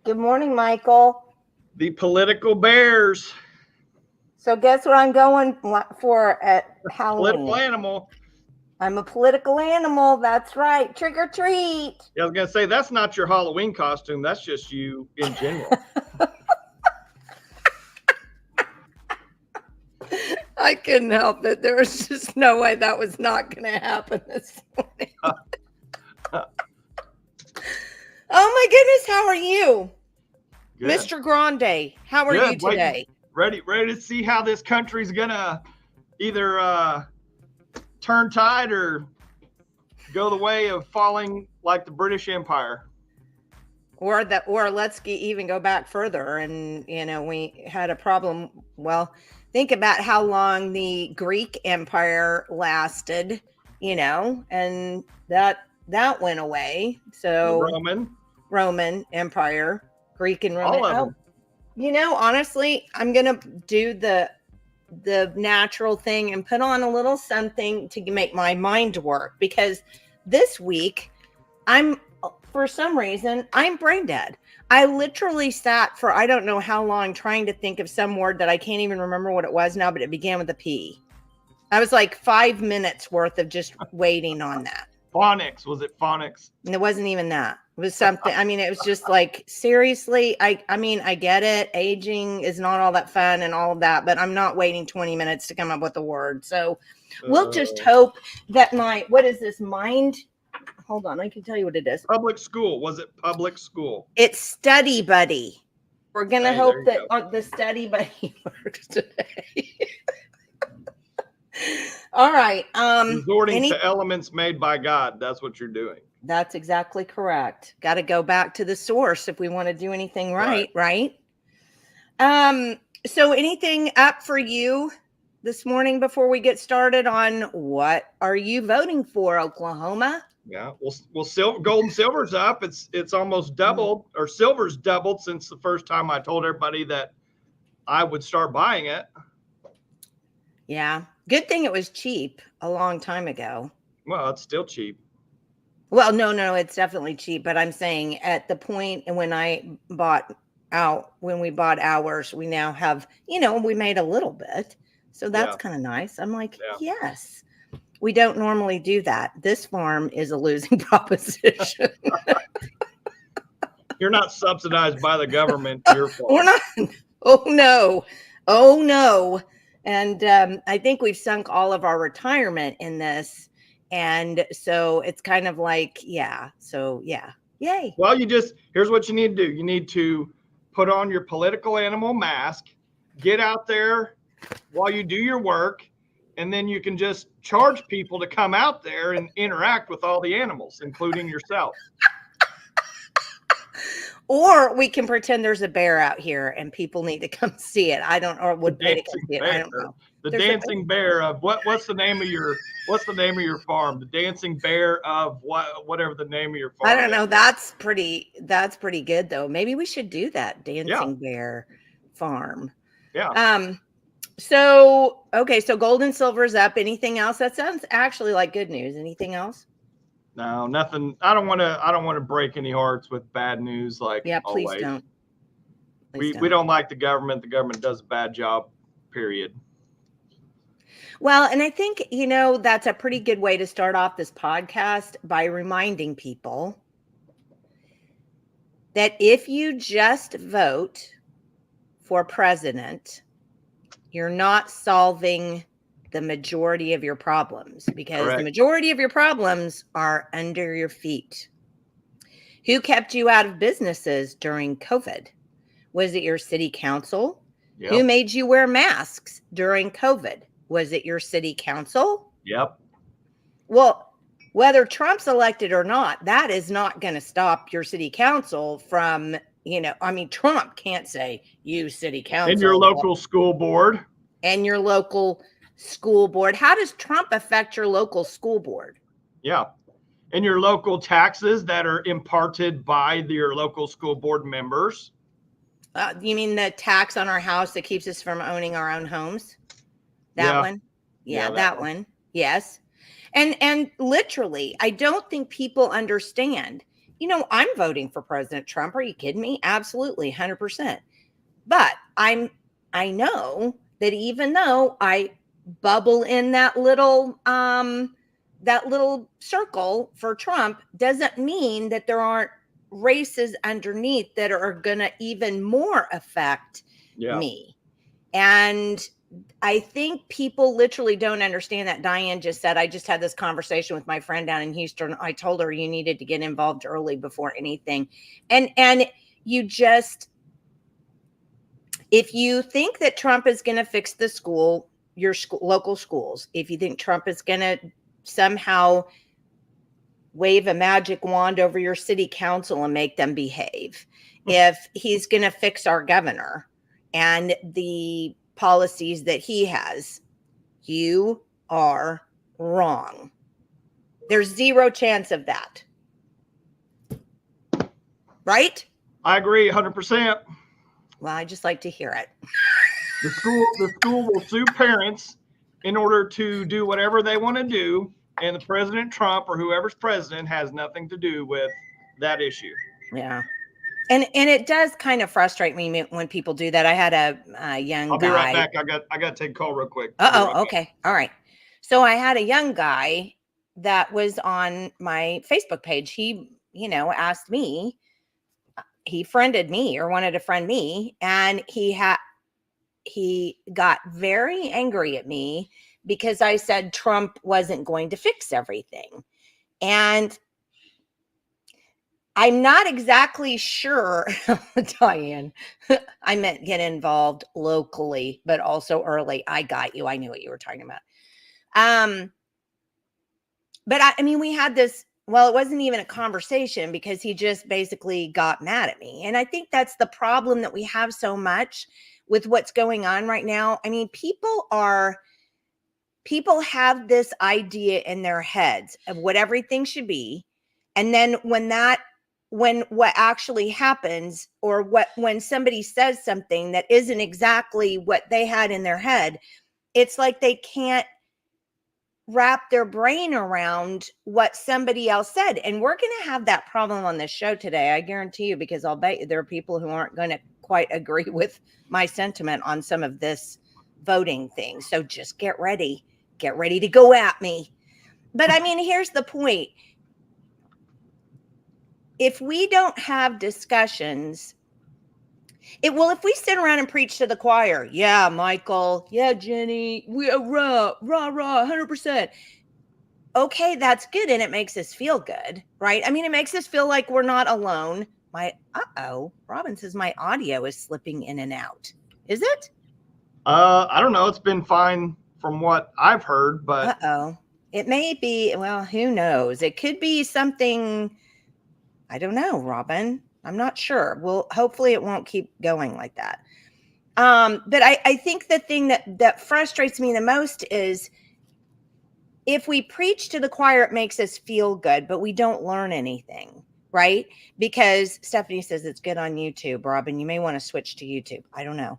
Good morning, Michael. The political bears. So guess what I'm going for at Halloween? Political animal. I'm a political animal. That's right. Trick or treat. Yeah, I was going to say, that's not your Halloween costume. That's just you in general. I couldn't help it. There was just no way that was not going to happen this morning. Oh my goodness, how are you? Good. Mr. Grande, how are you today? Ready to see how this country's gonna either turn tide or go the way of falling like the British Empire. Or let's even go back further, and we had a problem. Well, think about how long the Greek Empire lasted, and that went away. So the Roman Empire, Greek and Roman. All of them. Honestly, I'm gonna do the natural thing and put on a little something to make my mind work, because this week for some reason I'm brain dead. I literally sat for I don't know how long trying to think of some word that I can't even remember what it was now, but it began with a P. I was like 5 minutes worth of just waiting on that. Phonics. Was it phonics? And it wasn't even that. It was something. I mean, it was just like, seriously. I mean, I get it. Aging is not all that fun and all of that, but I'm not waiting 20 minutes to come up with a word. So we'll just hope that what is this mind? Hold on. I can tell you what it is. Public school. Was it public school? It's Study Buddy. We're going to hope that the Study Buddy works today. All right. Resorting to elements made by God. That's what you're doing. That's exactly correct. Got to go back to the source if we want to do anything right? So anything up for you this morning before we get started on what are you voting for, Oklahoma? Yeah, well, gold and silver's up. It's almost doubled, or silver's doubled since the first time I told everybody that I would start buying it. Yeah. Good thing it was cheap a long time ago. Well, it's still cheap. Well, no, it's definitely cheap. But I'm saying at the point when we bought ours, we now have, we made a little bit. So that's kind of nice. I'm like, yes, we don't normally do that. This farm is a losing proposition. You're not subsidized by the government. Your farm. We're not. Oh, no. And I think we've sunk all of our retirement in this. And so it's kind of like, yay. Well, here's what you need to do. You need to put on your political animal mask, get out there while you do your work, and then you can just charge people to come out there and interact with all the animals, including yourself. Or we can pretend there's a bear out here and people need to come see it. I don't know. Would pay to come see it. I don't know. The dancing bear of what's the name of your farm? The dancing bear of whatever the name of your farm. I don't know. That's pretty good though. Maybe we should do that. Dancing bear farm. Yeah. So gold and silver is up. Anything else? That sounds actually like good news. Anything else? No, nothing. I don't want to break any hearts with bad news. Please don't. We don't like the government. The government does a bad job, period. Well, and I think, that's a pretty good way to start off this podcast by reminding people that if you just vote for president, you're not solving the majority of your problems, because Correct. the majority of your problems are under your feet. Who kept you out of businesses during COVID? Was it your city council? Yep. Who made you wear masks during COVID? Was it your city council? Yep. Well, whether Trump's elected or not, that is not going to stop your city council from, Trump can't say, you city council. And your local school board. And your local school board. How does Trump affect your local school board? Yeah. And your local taxes that are imparted by your local school board members. You mean the tax on our house that keeps us from owning our own homes? That one? Yeah, that one. Yes. And literally, I don't think people understand. I'm voting for President Trump. Are you kidding me? Absolutely, 100%. But I know that even though I bubble in that little circle for Trump, doesn't mean that there aren't races underneath that are going to even more affect me. And I think people literally don't understand that. Diane just said, I just had this conversation with my friend down in Houston. I told her you needed to get involved early before anything. And you just, if you think that Trump is going to fix the your local schools, if you think Trump is going to somehow wave a magic wand over your city council and make them behave, if he's going to fix our governor and the policies that he has, you are wrong. There's zero chance of that. Right? I agree 100%. Well, I just like to hear it. The school will sue parents in order to do whatever they want to do, and the President Trump or whoever's president has nothing to do with that issue. Yeah. And it does kind of frustrate me when people do that. I had a young guy. I'll be right back. I got to take a call real quick. Okay. All right. So I had a young guy that was on my Facebook page. He, asked me, he friended me or wanted to friend me. And he got very angry at me because I said Trump wasn't going to fix everything. And I'm not exactly sure, Diane, I meant get involved locally, but also early. I got you. I knew what you were talking about. But we had this, well, it wasn't even a conversation because he just basically got mad at me. And I think that's the problem that we have so much with what's going on right now. People have this idea in their heads of what everything should be. And then when what actually happens, or when somebody says something that isn't exactly what they had in their head, it's like they can't wrap their brain around what somebody else said. And we're going to have that problem on this show today, I guarantee you, because I'll bet you there are people who aren't going to quite agree with my sentiment on some of this voting thing. So just get ready to go at me. But here's the point. If we don't have discussions, if we sit around and preach to the choir, yeah, Michael, yeah, Jenny, we rah, 100%. Okay, that's good. And it makes us feel good, right? It makes us feel like we're not alone. Robin says my audio is slipping in and out. Is it? I don't know. It's been fine from what I've heard, but it may be. Well, who knows? It could be something. I don't know, Robin. I'm not sure. Well, hopefully it won't keep going like that. But I think the thing that frustrates me the most is if we preach to the choir, it makes us feel good, but we don't learn anything, right? Because Stephanie says it's good on YouTube. Robin, you may want to switch to YouTube. I don't know.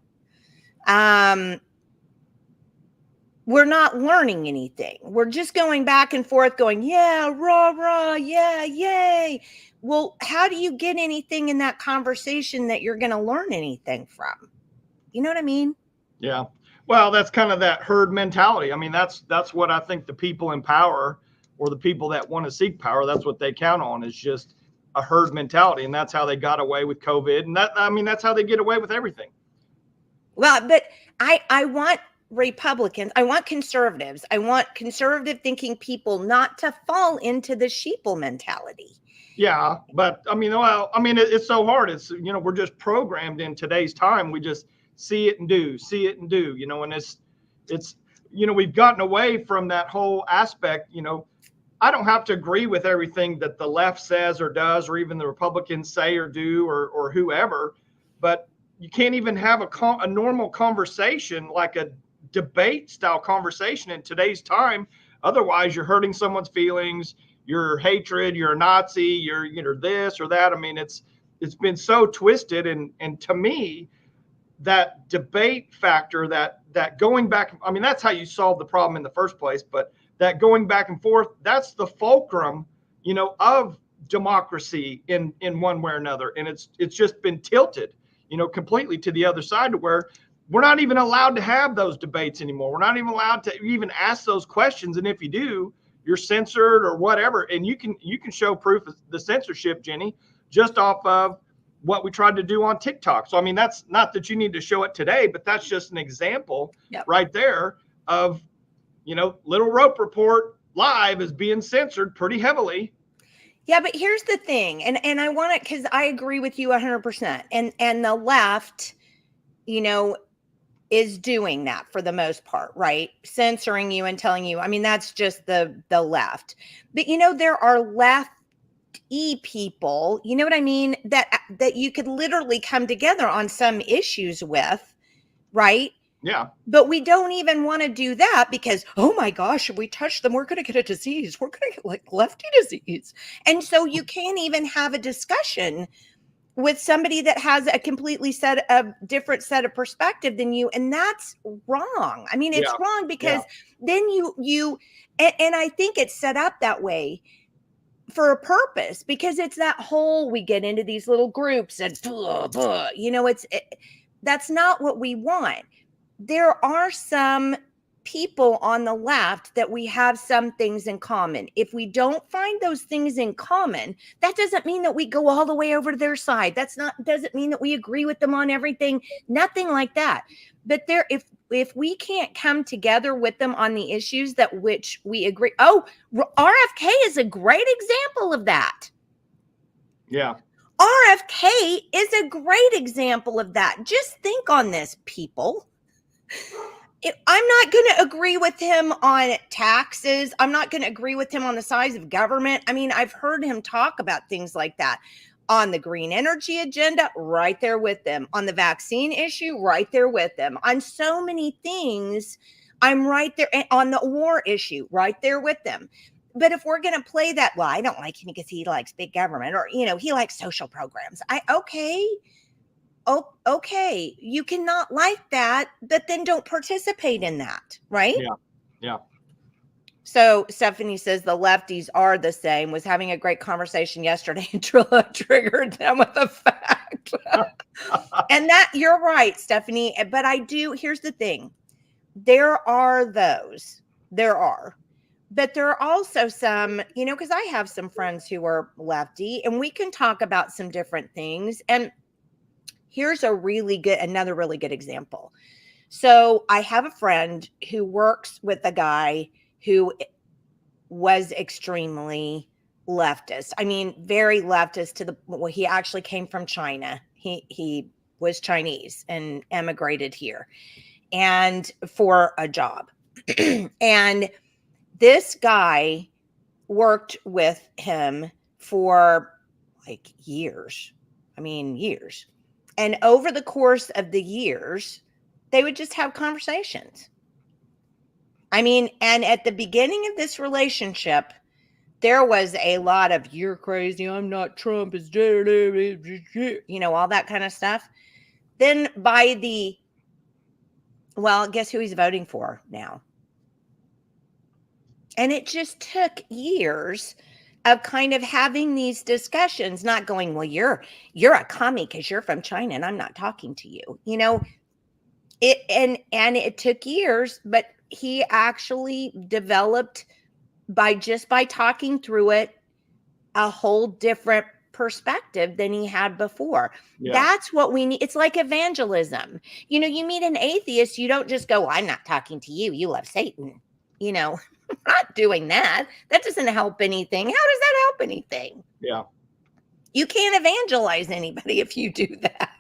We're not learning anything. We're just going back and forth going, yeah, rah, rah, yeah, yay. Well, how do you get anything in that conversation that you're going to learn anything from? You know what I mean? Yeah. Well, that's kind of that herd mentality. I mean, that's what I think the people in power, or the people that want to seek power, that's what they count on, is just a herd mentality. And that's how they got away with COVID. And that's how they get away with everything. Well, but I want Republicans, I want conservatives, I want conservative thinking people not to fall into the sheeple mentality. Yeah, but I mean, it's so hard. It's, we're just programmed in today's time. We just see it and do, and it's, we've gotten away from that whole aspect. I don't have to agree with everything that the left says or does, or even the Republicans say or do, or whoever, but you can't even have a normal conversation, like a debate style conversation in today's time. Otherwise, you're hurting someone's feelings. Your hatred, you're a Nazi, you're this or that. I mean, it's been so twisted, and to me, that debate factor, that going back, I mean, that's how you solve the problem in the first place. But that going back and forth, that's the fulcrum, of democracy in one way or another. And it's just been tilted, completely to the other side, to where we're not even allowed to have those debates anymore. We're not even allowed to even ask those questions. And if you do, you're censored or whatever. And you can show proof of the censorship, Jenny, just off of what we tried to do on TikTok. So, I mean, that's not that you need to show it today, but that's just an example right there of, Little Rope Report live is being censored pretty heavily. Yeah, but here's the thing. And I want it, because I agree with you 100%. And the left, is doing that for the most part, right? Censoring you and telling you, I mean, that's just the left. But there are left-y people, you know what I mean, that you could literally come together on some issues with, right? Yeah. But we don't even want to do that because, oh my gosh, if we touch them, we're going to get a disease. We're going to get like lefty disease. And so you can't even have a discussion with somebody that has a completely different set of perspective than you. And that's wrong. I mean, it's wrong because then and I think it's set up that way for a purpose, because it's that whole, we get into these little groups and that's not what we want. There are some people on the left that we have some things in common. If we don't find those things in common, that doesn't mean that we go all the way over to their side. Doesn't mean that we agree with them on everything, nothing like that. But if we can't come together with them on the issues that which we agree. Oh, RFK is a great example of that. Yeah. RFK is a great example of that. Just think on this, people. I'm not going to agree with him on taxes. I'm not going to agree with him on the size of government. I mean, I've heard him talk about things like that. On the green energy agenda, right there with them. On the vaccine issue, right there with them. On so many things, I'm right there. On the war issue, right there with them. But if we're going to play that, well, I don't like him because he likes big government, or, he likes social programs. Okay, you cannot like that, but then don't participate in that, right? Yeah. So Stephanie says the lefties are the same. Was having a great conversation yesterday and triggered them with a fact. And that, you're right, Stephanie. But here's the thing. There are those. But there are also some, because I have some friends who are lefty, and we can talk about some different things. And here's another really good example. So I have a friend who works with a guy who was extremely leftist. I mean, very leftist he actually came from China. He was Chinese and emigrated here and for a job. And this guy worked with him for like years. I mean, years. And over the course of the years, they would just have conversations. I mean, and at the beginning of this relationship, there was a lot of, you're crazy, I'm not Trump, is all that kind of stuff. Then guess who he's voting for now? And it just took years of kind of having these discussions, not going, well, you're a commie because you're from China and I'm not talking to you. And it took years, but he actually developed by talking through it a whole different perspective than he had before. Yeah. That's what we need. It's like evangelism. You meet an atheist, you don't just go, well, I'm not talking to you. You love Satan. Not doing that. That doesn't help anything. How does that help anything? Yeah. You can't evangelize anybody if you do that.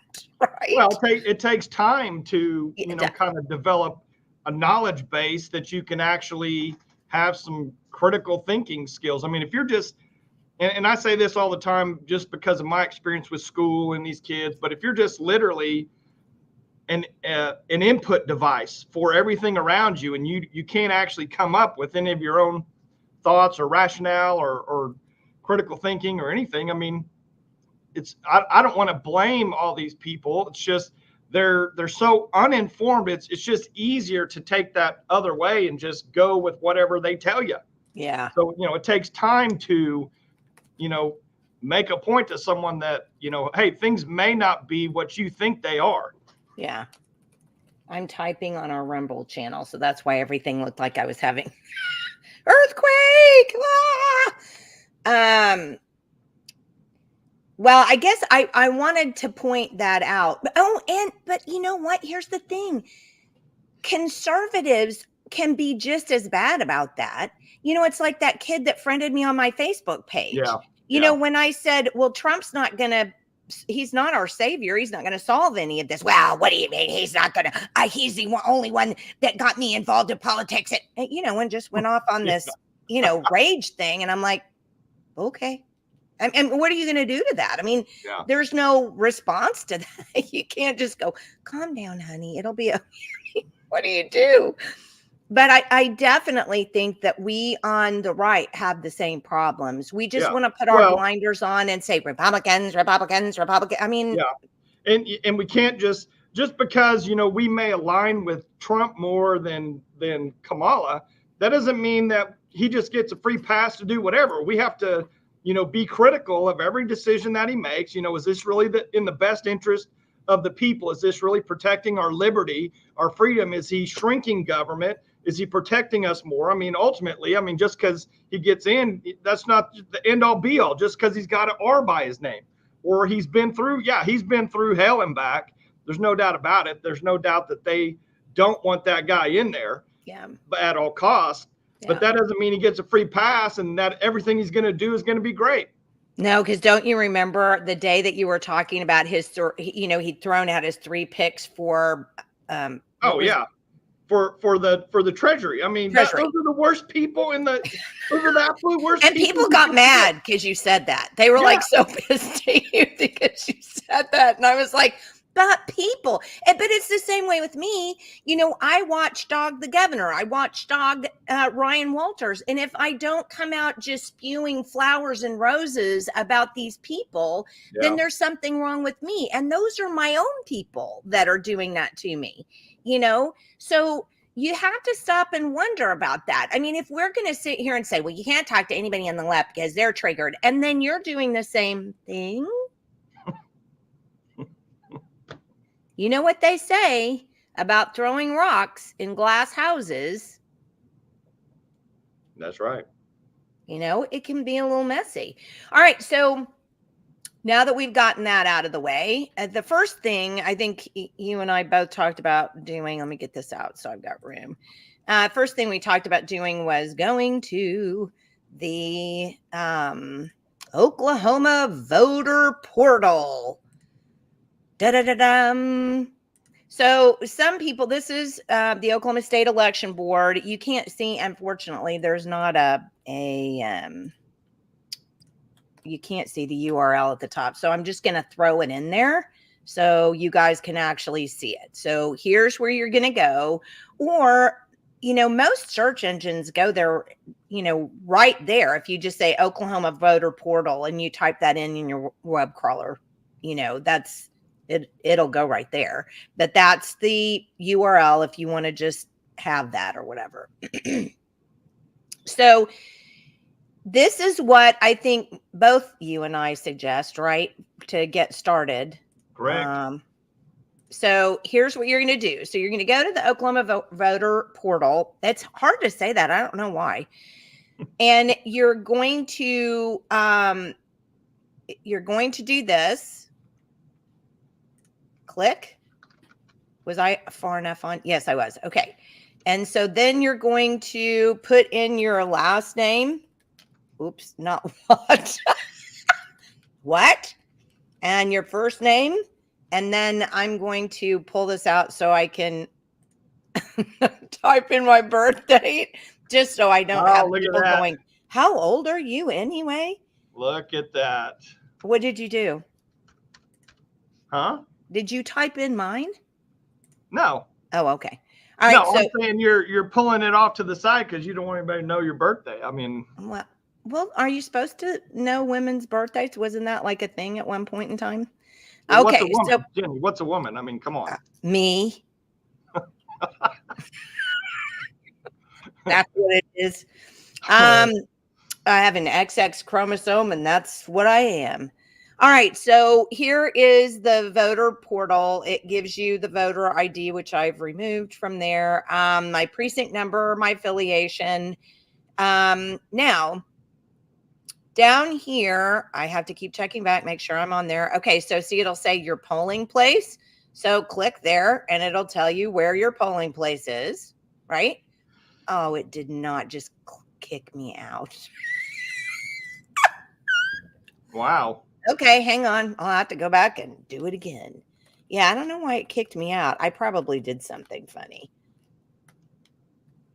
Right. Well, it takes time to, kind of develop a knowledge base that you can actually have some critical thinking skills. I mean, if you're just, and I say this all the time just because of my experience with school and these kids, but if you're just literally an input device for everything around you, and you can't actually come up with any of your own thoughts or rationale or critical thinking or anything, I mean, I don't want to blame all these people. It's just they're so uninformed. It's just easier to take that other way and just go with whatever they tell you. Yeah. So, it takes time to, make a point to someone that, hey, things may not be what you think they are. Yeah. I'm typing on our Rumble channel, so that's why everything looked like I was having earthquake. Well, I guess I wanted to point that out. But you know what? Here's the thing. Conservatives can be just as bad about that. It's like that kid that friended me on my Facebook page. Yeah. When I said, well, he's not our savior. He's not going to solve any of this. Well, what do you mean? He's not going to, he's the only one that got me involved in politics. And just went off on this, rage thing. And I'm like, okay. And what are you going to do to that? I mean, There's no response to that. You can't just go, calm down, honey. It'll be okay. What do you do? But I definitely think that we on the right have the same problems. We just want to put our blinders on and say Republicans. I mean, and we can't just because we may align with Trump more than Kamala. That doesn't mean that he just gets a free pass to do whatever. We have to be critical of every decision that he makes. Is this really in the best interest of the people? Is this really protecting our liberty, our freedom? Is he shrinking government? Is he protecting us more? I mean, ultimately, just because he gets in, that's not the end all be all. Just because he's got an R by his name, or he's been through hell and back. There's no doubt about it. There's no doubt that they don't want that guy in there at all costs. But that doesn't mean he gets a free pass and that everything he's going to do is going to be great. No, because don't you remember the day that you were talking about he'd thrown out his 3 picks for for the Treasury. I mean, those are the worst people those are the absolute worst. And people got mad because you said that. They were like so pissed at you because you said that. And I was like, but people, but it's the same way with me. I watchdog the governor. I watchdog Ryan Walters. And if I don't come out just spewing flowers and roses about these people, then there's something wrong with me. And those are my own people that are doing that to me, So you have to stop and wonder about that. I mean, if we're going to sit here and say, well, you can't talk to anybody on the left because they're triggered, and then you're doing the same thing. You know what they say about throwing rocks in glass houses? That's right. It can be a little messy. All right. So now that we've gotten that out of the way, the first thing I think you and I both talked about doing, let me get this out so I've got room. First thing we talked about doing was going to the Oklahoma voter portal. So some people, this is the Oklahoma State Election Board. You can't see, unfortunately, there's not you can't see the URL at the top. So I'm just going to throw it in there so you guys can actually see it. So here's where you're going to go. Or, most search engines go there, right there. If you just say Oklahoma voter portal and you type that in your web crawler, that's it'll go right there. But that's the URL if you want to just have that or whatever. So this is what I think both you and I suggest, right? To get started. Correct. So here's what you're going to do. So you're going to go to the Oklahoma voter portal. It's hard to say that. I don't know why. And you're going to do this. Click. Was I far enough on? Yes, I was. Okay. And so then you're going to put in your last name. Oops, not what. What? And your first name. And then I'm going to pull this out so I can type in my birth date, just so I don't have people going, how old are you anyway? Look at that. What did you do? Huh? Did you type in mine? No. Oh, okay. All right. No, so, I'm saying you're pulling it off to the side because you don't want anybody to know your birthday. I mean, well, are you supposed to know women's birthdays? Wasn't that like a thing at one point in time? Well, okay, what's a woman? So Jenny, what's a woman? I mean, come on. Me. That's what it is. I have an XX chromosome, and that's what I am. All right, so here is the voter portal. It gives you the voter ID, which I've removed from there, my precinct number, my affiliation. Now, down here, I have to keep checking back, make sure I'm on there. Okay, so see, it'll say your polling place. So click there, and it'll tell you where your polling place is, right? Oh, it did not just kick me out. Wow. Okay, hang on. I'll have to go back and do it again. Yeah, I don't know why it kicked me out. I probably did something funny.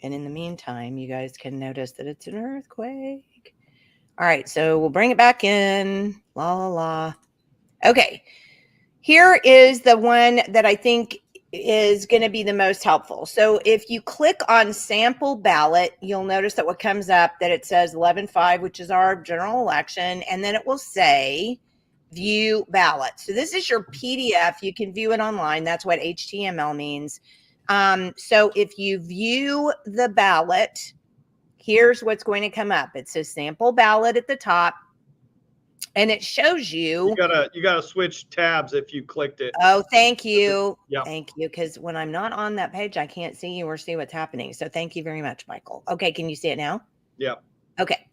And in the meantime, you guys can notice that it's an earthquake. All right, so we'll bring it back in. La, la, la. Okay, here is the one that I think is going to be the most helpful. So if you click on sample ballot, you'll notice that what comes up that it says 11.5, which is our general election, and then it will say view ballot. So this is your PDF. You can view it online. That's what HTML means. So if you view the ballot, here's what's going to come up. It says sample ballot at the top, and it shows you. You gotta switch tabs if you clicked it. Oh, thank you. Yeah. Thank you. Because when I'm not on that page, I can't see you or see what's happening. So thank you very much, Michael. Okay, can you see it now? Yeah. Okay.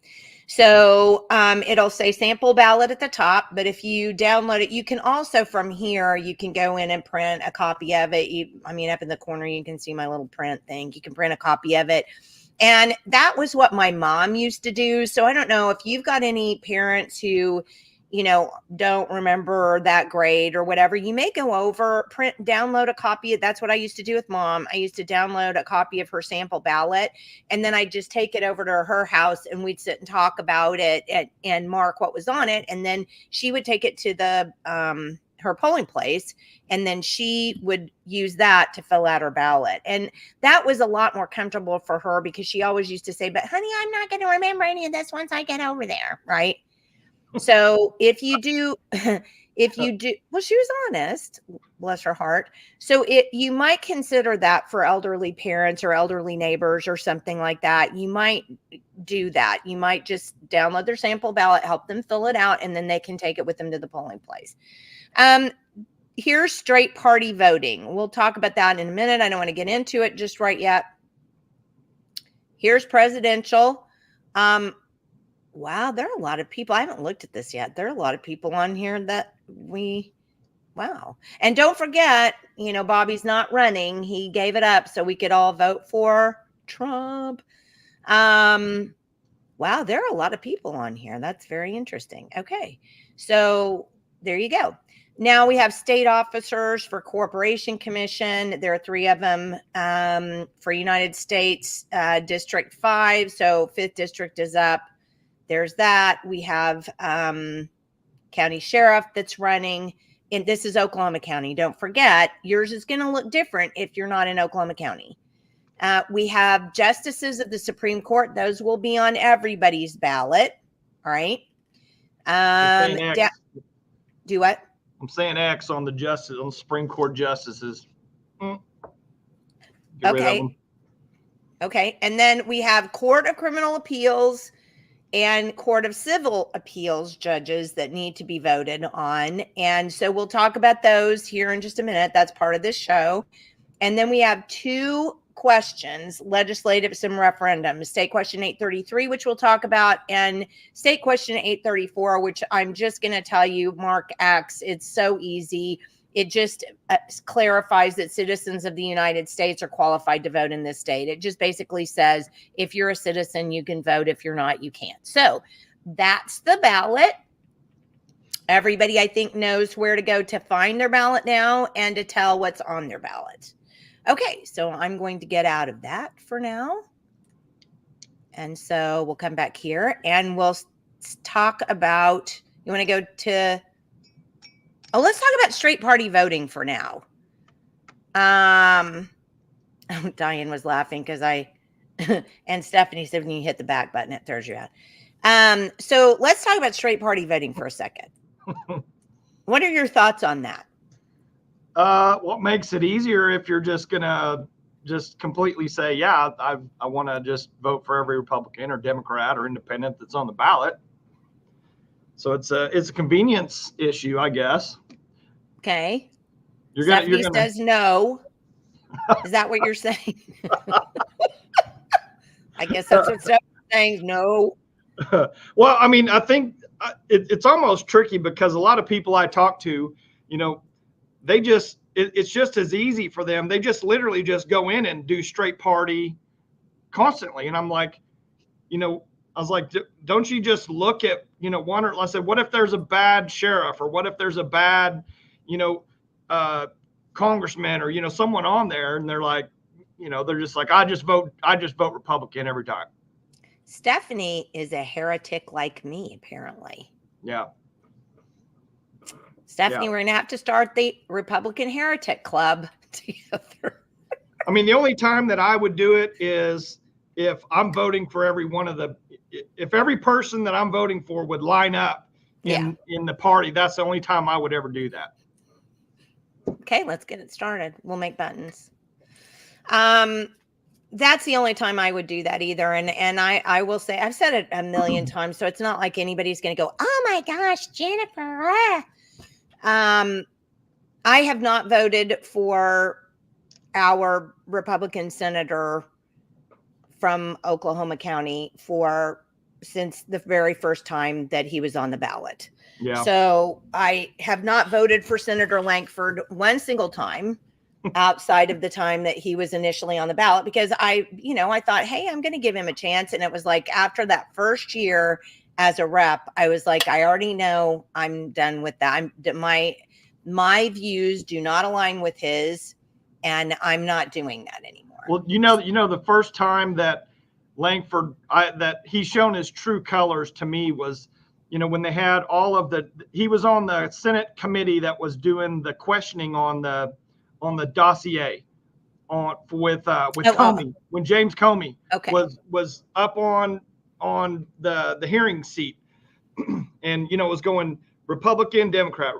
So it'll say sample ballot at the top, but if you download it, you can also from here, you can go in and print a copy of it. Up in the corner, you can see my little print thing. You can print a copy of it. And that was what my mom used to do. So I don't know if you've got any parents who, don't remember that grade or whatever. You may go over, download a copy. That's what I used to do with Mom. I used to download a copy of her sample ballot, and then I'd just take it over to her house and we'd sit and talk about it and mark what was on it. And then she would take it to the her polling place, and then she would use that to fill out her ballot. And that was a lot more comfortable for her because she always used to say, but honey, I'm not going to remember any of this once I get over there. Right. So if you do, well, she was honest, bless her heart. So you might consider that for elderly parents or elderly neighbors or something like that. You might do that. You might just download their sample ballot, help them fill it out, and then they can take it with them to the polling place. Here's straight party voting. We'll talk about that in a minute. I don't want to get into it just right yet. Here's presidential. Wow, there are a lot of people. I haven't looked at this yet. There are a lot of people on here that wow. And don't forget, Bobby's not running. He gave it up so we could all vote for Trump. Wow, there are a lot of people on here. That's very interesting. Okay, so there you go. Now we have state officers for Corporation Commission. There are 3 of them for United States District 5. So 5th District is up. There's that. We have county sheriff that's running. And this is Oklahoma County. Don't forget, yours is going to look different if you're not in Oklahoma County. We have justices of the Supreme Court. Those will be on everybody's ballot. All right. Do what? I'm saying X on the Supreme Court justices. Okay. Okay. And then we have Court of Criminal Appeals and Court of Civil Appeals judges that need to be voted on. And so we'll talk about those here in just a minute. That's part of this show. And then we have 2 questions, legislative, some referendums, state question 833, which we'll talk about, and state question 834, which I'm just going to tell you, Mark X, it's so easy. It just clarifies that citizens of the United States are qualified to vote in this state. It just basically says, if you're a citizen, you can vote. If you're not, you can't. So that's the ballot. Everybody, I think, knows where to go to find their ballot now and to tell what's on their ballot. Okay, so I'm going to get out of that for now. And so we'll come back here and we'll talk about, you want to go to, let's talk about straight party voting for now. Diane was laughing because and Stephanie said when you hit the back button, it throws you out. So let's talk about straight party voting for a second. What are your thoughts on that? What makes it easier if you're just gonna just completely say, yeah, I want to just vote for every Republican or Democrat or Independent that's on the ballot. So it's a convenience issue, I guess. Okay. Stephanie says no. Is that what you're saying? I guess that's what Stephanie's saying. No. Well, I mean, I think it's almost tricky because a lot of people I talk to, they just, it's just as easy for them. They just literally just go in and do straight party constantly. And I'm like, I was like, don't you just look at, one, or I said, what if there's a bad sheriff, or what if there's a bad, congressman, or, someone on there, and they're like, they're just like, I just vote Republican every time. Stephanie is a heretic like me, apparently. Yeah. Stephanie, we're going to have to start the Republican Heretic Club together. I mean, the only time that I would do it is if I'm voting for if every person that I'm voting for would line up in the party, that's the only time I would ever do that. Okay, let's get it started. We'll make buttons. That's the only time I would do that either. And I will say, I've said it a million times, so it's not like anybody's going to go, oh my gosh, Jennifer. I have not voted for our Republican senator from Oklahoma County since the very first time that he was on the ballot. Yeah. So I have not voted for Senator Lankford one single time outside of the time that he was initially on the ballot, because I thought, hey, I'm going to give him a chance. And it was like, after that first year as a rep, I was like, I already know I'm done with that. My views do not align with his, and I'm not doing that anymore. Well, the first time that Lankford, that he's shown his true colors to me was, when they had he was on the Senate committee that was doing the questioning on the dossier with Comey, when James Comey was up on the hearing seat, and it was going Republican, Democrat,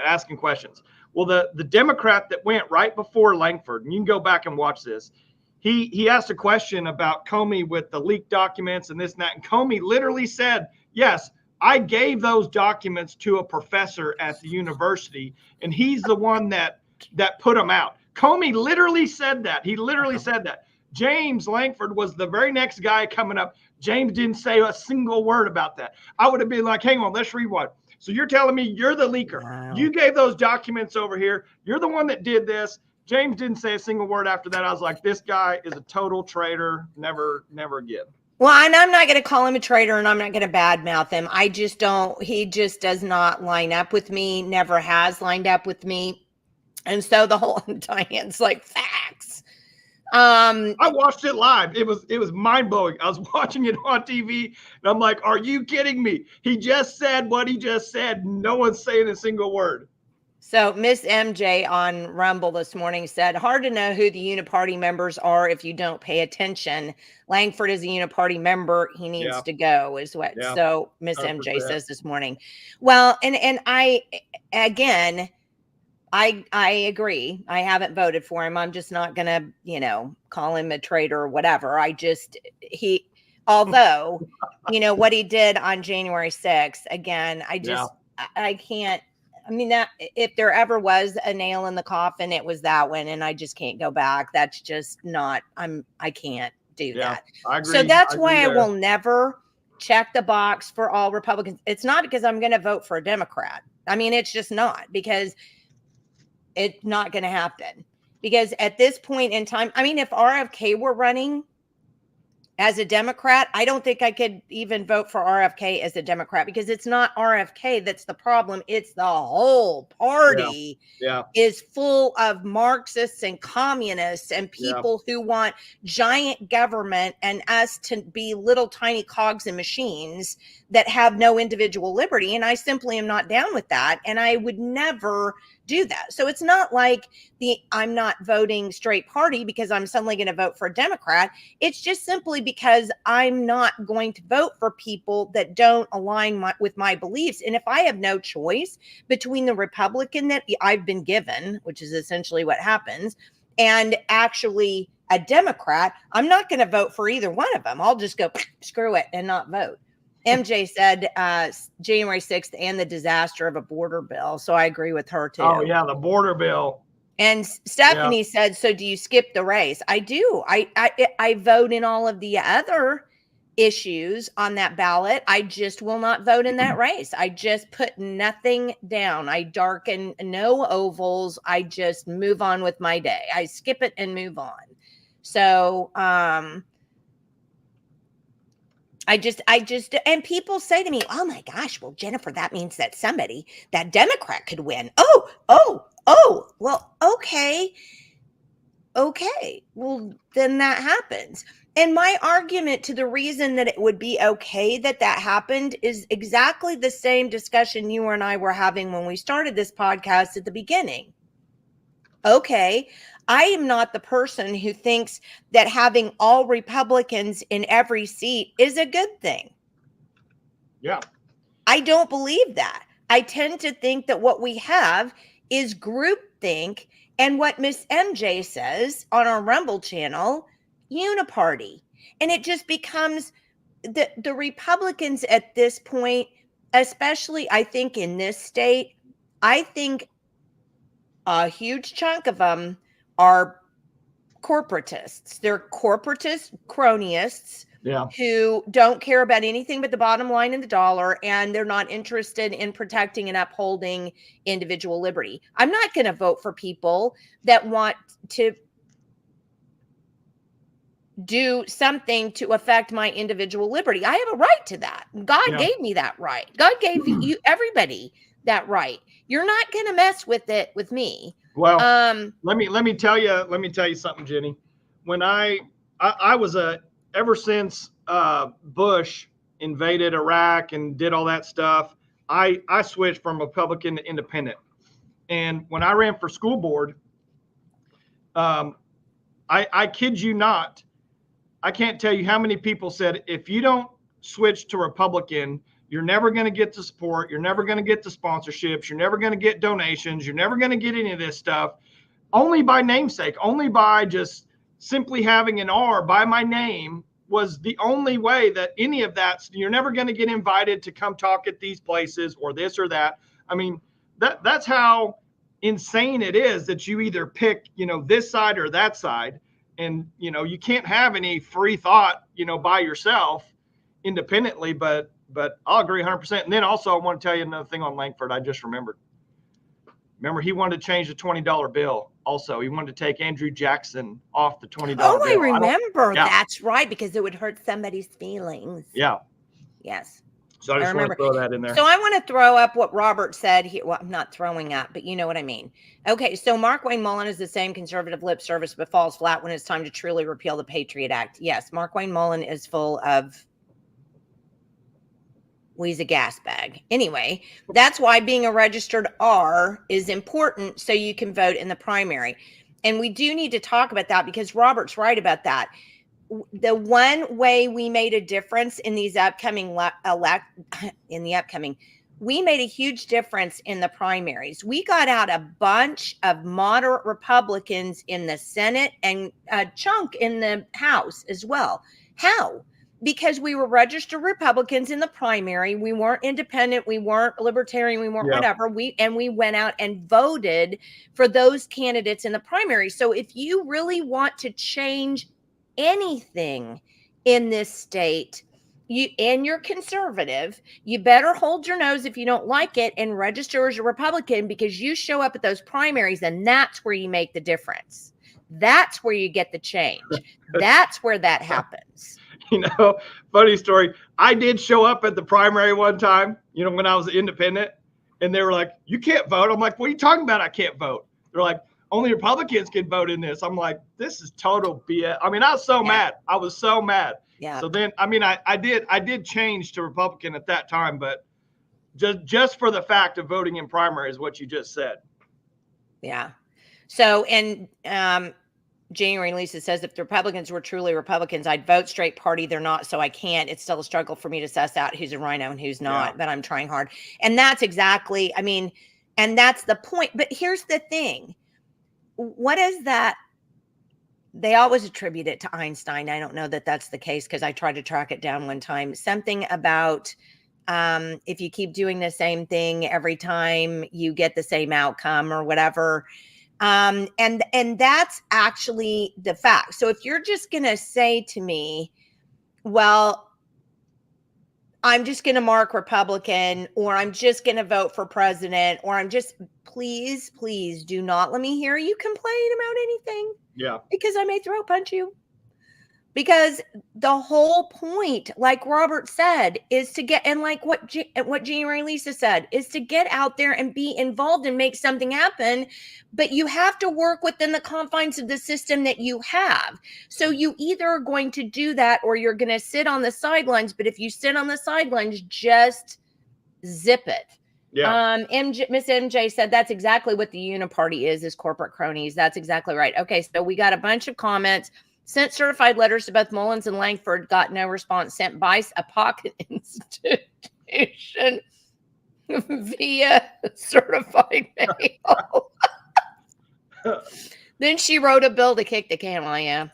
asking questions. Well, the Democrat that went right before Lankford, and you can go back and watch this, he asked a question about Comey with the leaked documents and this and that, and Comey literally said, yes, I gave those documents to a professor at the university, and he's the one that put them out. Comey literally said that. He literally said that. James Lankford was the very next guy coming up. James didn't say a single word about that. I would have been like, hang on, let's rewind. So you're telling me you're the leaker. Wow. You gave those documents over here. You're the one that did this. James didn't say a single word after that. I was like, this guy is a total traitor. Never again. Well, and I'm not going to call him a traitor, and I'm not going to badmouth him. He just does not line up with me, never has lined up with me. And so the whole Diane's like, facts. I watched it live. It was mind blowing. I was watching it on TV, and I'm like, are you kidding me? He just said what he just said. No one's saying a single word. So Miss MJ on Rumble this morning said, hard to know who the Uniparty members are if you don't pay attention. Lankford is a Uniparty member. He needs to go, is what. Yeah. So Miss MJ says this morning. Well, and I agree. I haven't voted for him. I'm just not going to, call him a traitor or whatever. Although, what he did on January 6th, again, I can't. I mean, that if there ever was a nail in the coffin, it was that one, and I just can't go back. That's just not. I can't do that. I agree. So that's why I will never check the box for all Republicans. It's not because I'm going to vote for a Democrat. I mean, it's just not, because it's not going to happen. Because at this point in time, I mean, if RFK were running as a Democrat, I don't think I could even vote for RFK as a Democrat, because it's not RFK that's the problem. It's the whole party is full of Marxists and communists and people who want giant government and us to be little tiny cogs and machines that have no individual liberty. And I simply am not down with that. And I would never do that. So it's not like I'm not voting straight party because I'm suddenly going to vote for a Democrat. It's just simply because I'm not going to vote for people that don't align with my beliefs. And if I have no choice between the Republican that I've been given, which is essentially what happens, and actually a Democrat, I'm not going to vote for either one of them. I'll just go screw it and not vote. MJ said January 6th and the disaster of a border bill. So I agree with her too. Oh yeah, the border bill. And Stephanie said, so do you skip the race? I do. I vote in all of the other issues on that ballot. I just will not vote in that race. I just put nothing down. I darken no ovals. I just move on with my day. I skip it and move on. So, I just, and people say to me, oh my gosh, well, Jennifer, that means that that Democrat could win. Oh, well, okay. Well, then that happens. And my argument to the reason that it would be okay that happened is exactly the same discussion you and I were having when we started this podcast at the beginning. Okay, I am not the person who thinks that having all Republicans in every seat is a good thing. Yeah. I don't believe that. I tend to think that what we have is groupthink, and what Miss MJ says on our Rumble channel, uniparty. And it just becomes the Republicans at this point, especially I think in this state, I think a huge chunk of them are corporatists. They're corporatist cronyists who don't care about anything but the bottom line and the dollar, and they're not interested in protecting and upholding individual liberty. I'm not going to vote for people that want to do something to affect my individual liberty. I have a right to that. God gave me that right. God gave you everybody that right. You're not going to mess with it with me. Well, let me tell you something, Jenny. When I was ever since Bush invaded Iraq and did all that stuff, I switched from Republican to independent. And when I ran for school board, I kid you not, I can't tell you how many people said, if you don't switch to Republican, you're never going to get the support. You're never going to get the sponsorships. You're never going to get donations. You're never going to get any of this stuff. Only by namesake, only by just simply having an R by my name was the only way that any of that. You're never going to get invited to come talk at these places or this or that. I mean, that's how insane it is that you either pick, this side or that side. And, you can't have any free thought, by yourself independently, but I'll agree 100%. And then also I want to tell you another thing on Langford. I just remembered. Remember, he wanted to change the $20 bill. Also, he wanted to take Andrew Jackson off the $20 bill. Oh, I remember. That's right, because it would hurt somebody's feelings. Yeah. Yes. So I just want to throw that in there. So I want to throw up what Robert said here. Well, I'm not throwing up, but you know what I mean. Okay, so Mark Wayne Mullen is the same conservative lip service, but falls flat when it's time to truly repeal the Patriot Act. Yes, Mark Wayne Mullen is full of he's a gas bag. Anyway, that's why being a registered R is important, so you can vote in the primary. And we do need to talk about that, because Robert's right about that. The one way we made a difference in these upcoming we made a huge difference in the primaries. We got out a bunch of moderate Republicans in the Senate and a chunk in the House as well. How? because we were registered Republicans in the primary. We weren't independent. We weren't libertarian. We weren't whatever. We went out and voted for those candidates in the primary. So if you really want to change anything in this state, you're conservative, you better hold your nose if you don't like it and register as a Republican, because you show up at those primaries and that's where you make the difference. That's where you get the change. That's where that happens. Funny story. I did show up at the primary one time, when I was independent, and they were like, "You can't vote." I'm like, "What are you talking about? I can't vote." They're like, "Only Republicans can vote in this." I'm like, "This is total BS." I was so mad. I was so mad. Yeah. So then, I did change to Republican at that time, but just for the fact of voting in primary is what you just said. Yeah. So, and January Lisa says, if the Republicans were truly Republicans, I'd vote straight party. They're not, so I can't. It's still a struggle for me to suss out who's a rhino and who's not, but I'm trying hard. And that's exactly, and that's the point. But here's the thing. What is that? They always attribute it to Einstein. I don't know that that's the case, because I tried to track it down one time. Something about if you keep doing the same thing every time, you get the same outcome or whatever. And that's actually the fact. So if you're just going to say to me, well, I'm just going to mark Republican, or I'm just going to vote for president, or please do not let me hear you complain about anything. Yeah. Because I may throat punch you. Because the whole point, like Robert said, is to get, and like what January Lisa said, is to get out there and be involved and make something happen. But you have to work within the confines of the system that you have. So you either are going to do that, or you're going to sit on the sidelines. But if you sit on the sidelines, just zip it. Yeah. Miss MJ said that's exactly what the uniparty is corporate cronies. That's exactly right. Okay, so we got a bunch of comments. Sent certified letters to both Mullins and Langford, got no response. Sent by a pocket institution via certified mail. Then she wrote a bill to kick the can. Well, yeah,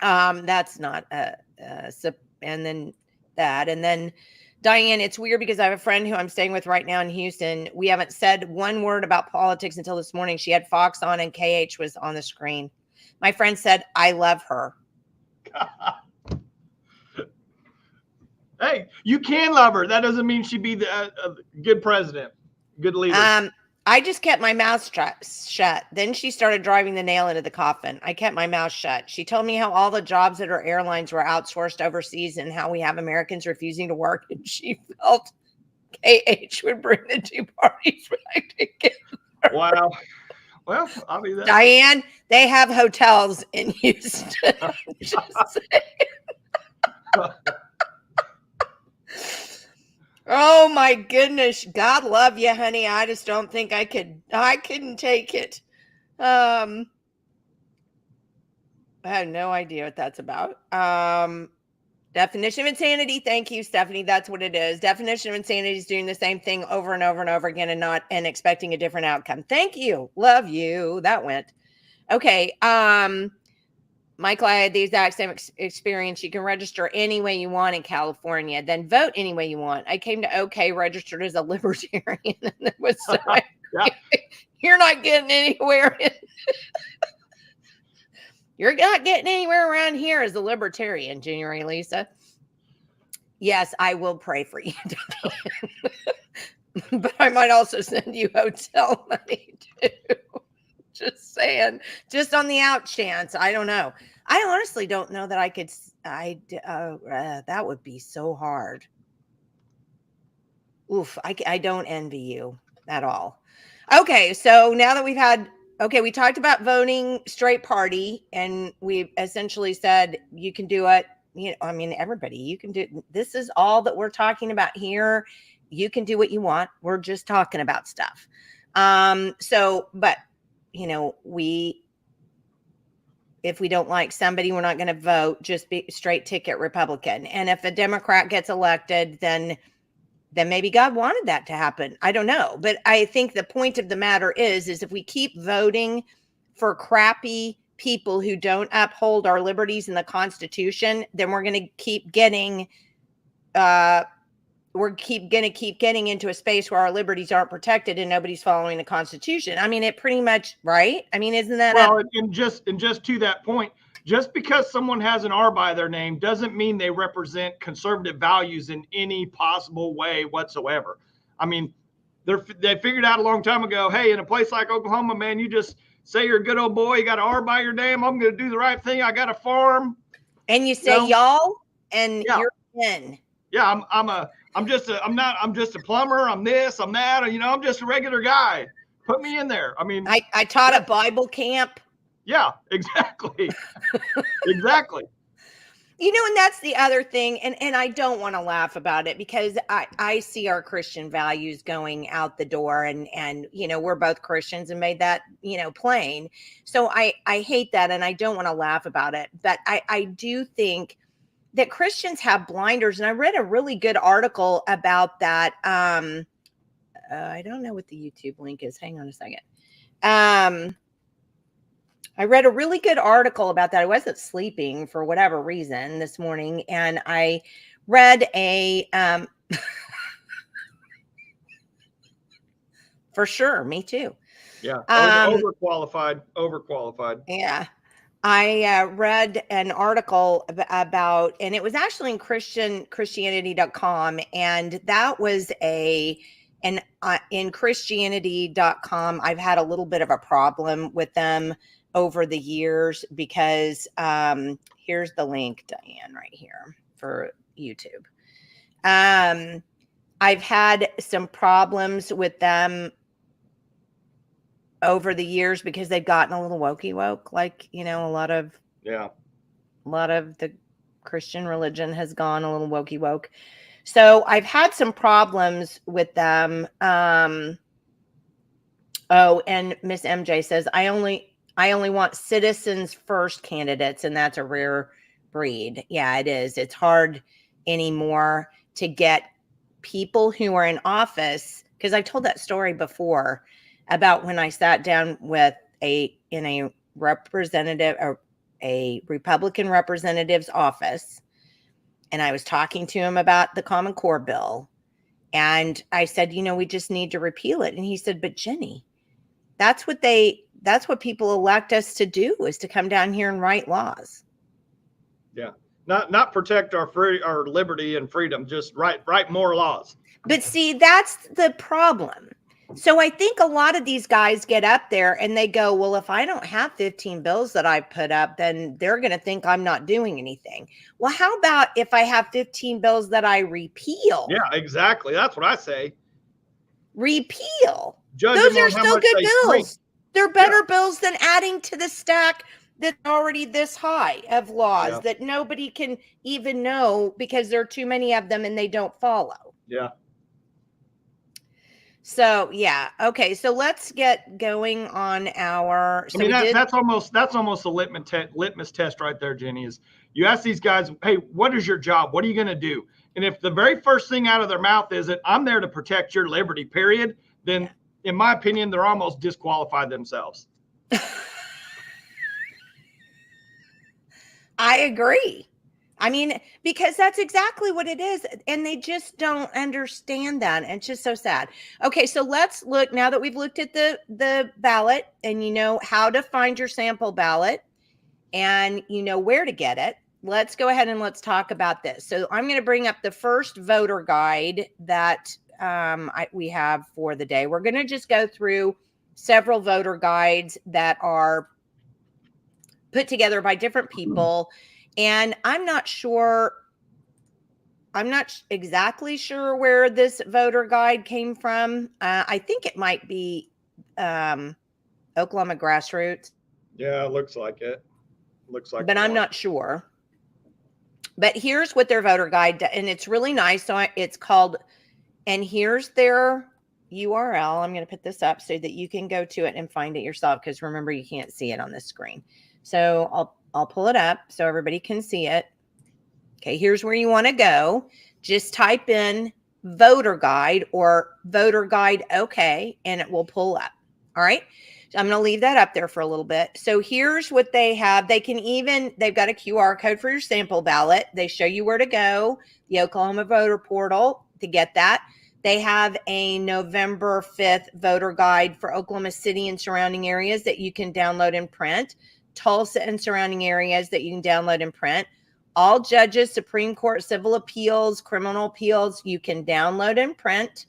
that's not and then that, and then Diane, it's weird because I have a friend who I'm staying with right now in Houston. We haven't said one word about politics until this morning. She had Fox on and KH was on the screen. My friend said, I love her. Hey, you can love her. That doesn't mean she'd be a good president, good leader. I just kept my mouth shut. Then she started driving the nail into the coffin. I kept my mouth shut. She told me how all the jobs at her airlines were outsourced overseas and how we have Americans refusing to work. And she felt KH would bring the two parties back together. Wow. Well, Diane, they have hotels in Houston. Just saying. Oh my goodness. God love you, honey. I just don't think I couldn't take it. I have no idea what that's about. Definition of insanity. Thank you, Stephanie. That's what it is. Definition of insanity is doing the same thing over and over and over again and expecting a different outcome. Thank you. Love you. That went. Okay. Michael, I had the exact same experience. You can register any way you want in California, then vote any way you want. I came to OK, registered as a libertarian, and it was you're not getting anywhere. You're not getting anywhere around here as a libertarian, January Lisa. Yes, I will pray for you, but I might also send you hotel money too. Just saying, just on the out chance. I don't know. I honestly don't know that I could. That would be so hard. Oof, I don't envy you at all. Okay, so now that we talked about voting straight party, and we essentially said you can do it. Everybody, you can do. This is all that we're talking about here. You can do what you want. We're just talking about stuff. But if we don't like somebody, we're not going to vote. Just be straight ticket Republican. And if a Democrat gets elected, then maybe God wanted that to happen. I don't know. But I think the point of the matter is if we keep voting for crappy people who don't uphold our liberties in the Constitution, then we're going to keep getting into a space where our liberties aren't protected and nobody's following the Constitution. I mean, it pretty much, right? I mean, isn't that and just to that point, just because someone has an R by their name doesn't mean they represent conservative values in any possible way whatsoever. I mean, they figured out a long time ago, hey, in a place like Oklahoma, man, you just say you're a good old boy, you got an R by your name, I'm going to do the right thing, I got a farm. And you say y'all, and you're in. Yeah, I'm just a plumber, I'm this, I'm that, I'm just a regular guy. Put me in there. I mean, I taught a Bible camp. Yeah, exactly. Exactly. And that's the other thing. And I don't want to laugh about it because I see our Christian values going out the door and we're both Christians and made that, plain. So I hate that. And I don't want to laugh about it, but I do think that Christians have blinders. And I read a really good article about that. I don't know what the YouTube link is. Hang on a second. I read a really good article about that. I wasn't sleeping for whatever reason this morning. And I read for sure. Me too. Yeah. Overqualified. Yeah. I read an article about, and it was actually in Christianity.com. And that was in Christianity.com, I've had a little bit of a problem with them over the years because here's the link, Diane, right here for YouTube. I've had some problems with them over the years because they've gotten a little wokey woke, like, a lot of the Christian religion has gone a little wokey woke. So I've had some problems with them. And Miss MJ says, I only want citizens first candidates, and that's a rare breed. Yeah, it is. It's hard anymore to get people who are in office, because I've told that story before about when I sat down with a representative or a Republican representative's office, and I was talking to him about the Common Core bill. And I said, we just need to repeal it. And he said, but Jenny, that's what people elect us to do, is to come down here and write laws. Yeah. Not protect our liberty and freedom, just write more laws. But see, that's the problem. So I think a lot of these guys get up there and they go, well, if I don't have 15 bills that I put up, then they're going to think I'm not doing anything. Well, how about if I have 15 bills that I repeal? Yeah, exactly. That's what I say. Repeal. Those are still good bills. They're better bills than adding to the stack that's already this high of laws that nobody can even know because there are too many of them and they don't follow. Yeah. So, yeah. Okay. So let's get going on our. So that's almost a litmus test right there, Jenny, is you ask these guys, hey, what is your job? What are you going to do? And if the very first thing out of their mouth is that I'm there to protect your liberty, period, then in my opinion, they're almost disqualified themselves. I agree. I mean, because that's exactly what it is. And they just don't understand that. And it's just so sad. Okay, so let's look, now that we've looked at the ballot and you know how to find your sample ballot and you know where to get it, let's go ahead and let's talk about this. So I'm going to bring up the first voter guide that we have for the day. We're going to just go through several voter guides that are put together by different people. And I'm not exactly sure where this voter guide came from. I think it might be Oklahoma Grassroots. Yeah, it looks like it. But I'm not sure. But here's what their voter guide, and it's really nice. So it's called, and here's their URL. I'm going to put this up so that you can go to it and find it yourself, because remember, you can't see it on the screen. So I'll pull it up so everybody can see it. Okay, here's where you want to go. Just type in voter guide or voter guide okay, and it will pull up. All right. So I'm going to leave that up there for a little bit. So here's what they have. They've got a QR code for your sample ballot. They show you where to go, the Oklahoma voter portal to get that. They have a November 5th voter guide for Oklahoma City and surrounding areas that you can download and print. Tulsa and surrounding areas that you can download and print. All judges, Supreme Court, civil appeals, criminal appeals, you can download and print.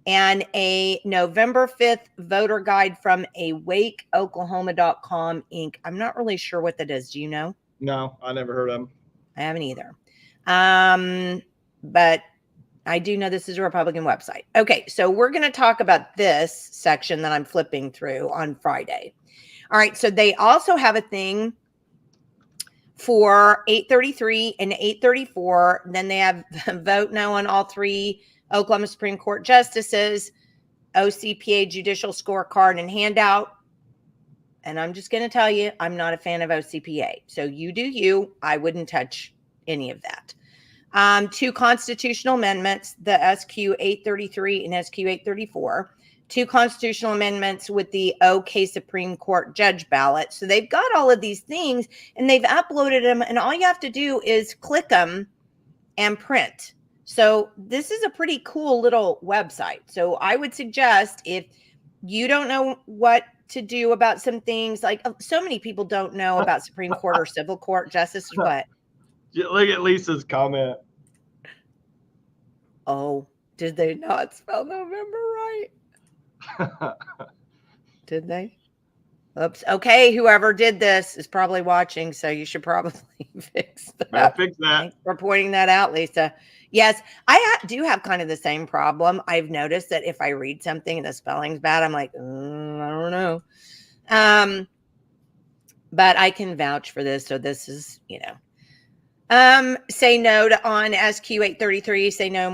And a November 5th voter guide from awakeoklahoma.com Inc. I'm not really sure what that is. Do you know? No, I never heard of them. I haven't either. But I do know this is a Republican website. Okay, so we're going to talk about this section that I'm flipping through on Friday. All right, so they also have a thing for 833 and 834. Then they have vote no on all 3 Oklahoma Supreme Court justices, OCPA judicial scorecard and handout. And I'm just going to tell you, I'm not a fan of OCPA. So you do you. I wouldn't touch any of that. 2 constitutional amendments, the SQ 833 and SQ 834. 2 constitutional amendments with the OK Supreme Court judge ballot. So they've got all of these things and they've uploaded them. And all you have to do is click them and print. So this is a pretty cool little website. So I would suggest, if you don't know what to do about some things, like so many people don't know about Supreme Court or civil court justice, what? Look at Lisa's comment. Oh, did they not spell November right? Did they? Oops. Okay, whoever did this is probably watching, so you should probably fix that. Fix that. Thanks for pointing that out, Lisa. Yes, I do have kind of the same problem. I've noticed that if I read something and the spelling's bad, I'm like, I don't know. But I can vouch for this. So this is, say no to on SQ 833, say no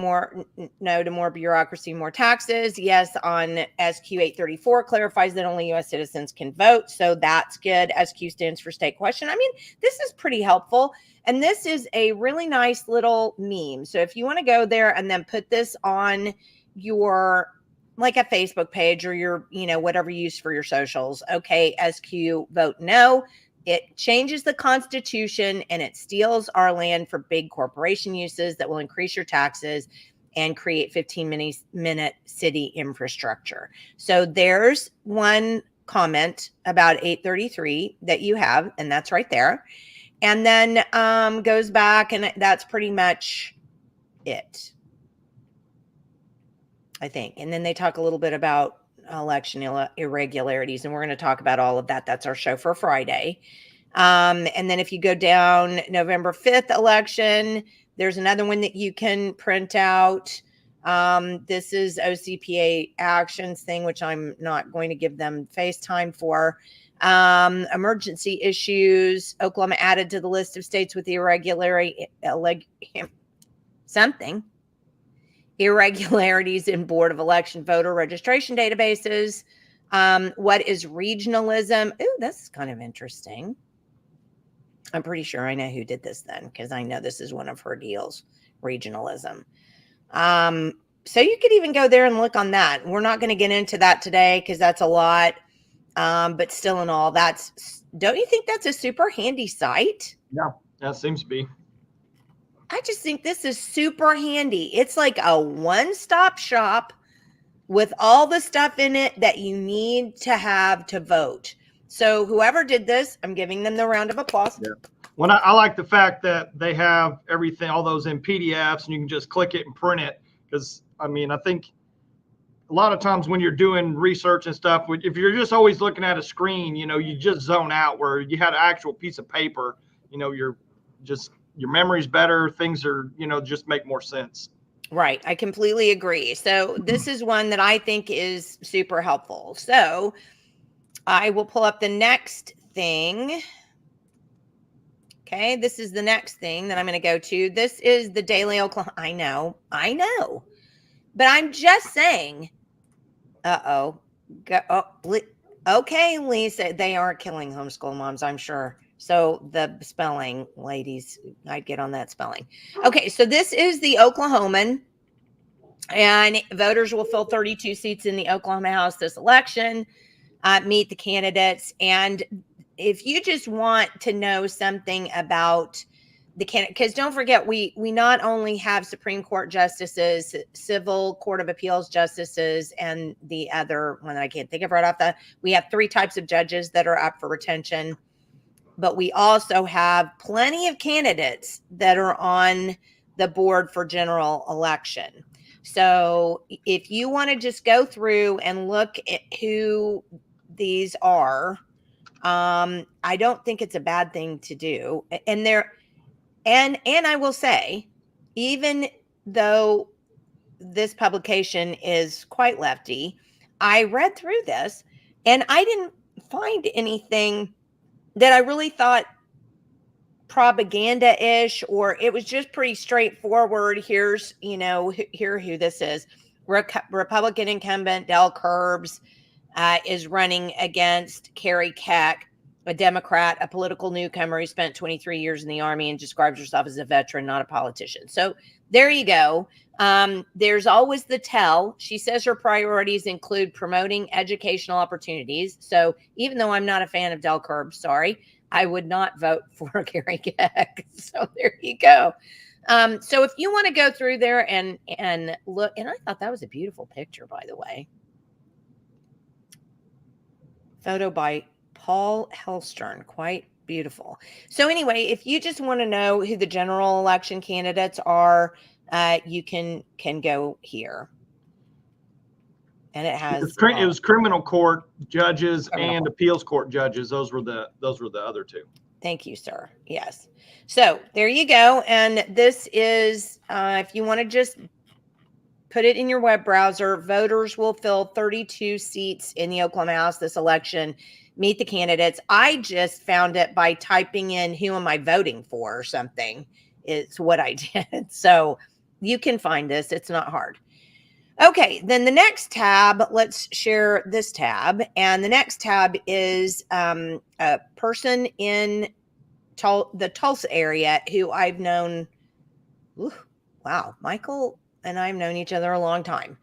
to more bureaucracy, more taxes. Yes, on SQ 834 clarifies that only U.S. citizens can vote. So that's good. SQ stands for state question. I mean, this is pretty helpful. And this is a really nice little meme. So if you want to go there and then put this on your, like a Facebook page or your, whatever you use for your socials. Okay, SQ vote no. It changes the Constitution and it steals our land for big corporation uses that will increase your taxes and create 15-minute city infrastructure. So there's one comment about 833 that you have, and that's right there. And then goes back, and that's pretty much it, I think. And then they talk a little bit about election irregularities, and we're going to talk about all of that. That's our show for Friday. And then if you go down November 5th election, there's another one that you can print out. This is OCPA actions thing, which I'm not going to give them FaceTime for. Emergency issues. Oklahoma added to the list of states with irregularities in Board of Election voter registration databases. What is regionalism? Ooh, that's kind of interesting. I'm pretty sure I know who did this then, because I know this is one of her deals, regionalism. So you could even go there and look on that. We're not going to get into that today because that's a lot. But still in all, don't you think that's a super handy site? Yeah, that seems to be. I just think this is super handy. It's like a one-stop shop with all the stuff in it that you need to have to vote. So whoever did this, I'm giving them the round of applause. Yeah. Well, I like the fact that they have everything, all those in PDFs, and you can just click it and print it. Because, I think a lot of times when you're doing research and stuff, if you're just always looking at a screen, you just zone out. Where you had an actual piece of paper, your memory's better. Things are, just make more sense. Right. I completely agree. So this is one that I think is super helpful. So I will pull up the next thing. Okay. This is the next thing that I'm going to go to. This is the Daily Oklahoma. I know. But I'm just saying, okay, Lisa, they are killing homeschool moms, I'm sure. So the spelling, ladies, I'd get on that spelling. Okay, so this is the Oklahoman, and voters will fill 32 seats in the Oklahoma House this election. meet the candidates. And if you just want to know something about the candidate, because don't forget, we not only have Supreme Court justices, Civil Court of Appeals justices, and the other one that I can't think of right off we have 3 types of judges that are up for retention, but we also have plenty of candidates that are on the board for general election. So if you want to just go through and look at who these are, I don't think it's a bad thing to do. And I will say, even though this publication is quite lefty, I read through this and I didn't find anything that I really thought propaganda-ish, or it was just pretty straightforward. Here's, who this is. Republican incumbent Del Curbs is running against Carrie Keck, a Democrat, a political newcomer who spent 23 years in the Army and describes herself as a veteran, not a politician. So there you go. There's always the tell. She says her priorities include promoting educational opportunities. So even though I'm not a fan of Del Curbs, sorry, I would not vote for Carrie Keck. So there you go. So if you want to go through there and look, and I thought that was a beautiful picture, by the way. Photo by Paul Hellstern, quite beautiful. So anyway, if you just want to know who the general election candidates are, you can go here. And it has it was criminal court judges and appeals court judges. Those were the other 2. Thank you, sir. Yes. So there you go. And this is, if you want to just put it in your web browser, voters will fill 32 seats in the Oklahoma House this election. Meet the candidates. I just found it by typing in who am I voting for or something. It's what I did. So you can find this. It's not hard. Okay, then the next tab, let's share this tab. And the next tab is a person in the Tulsa area who I've known. Wow, Michael and I've known each other a long time.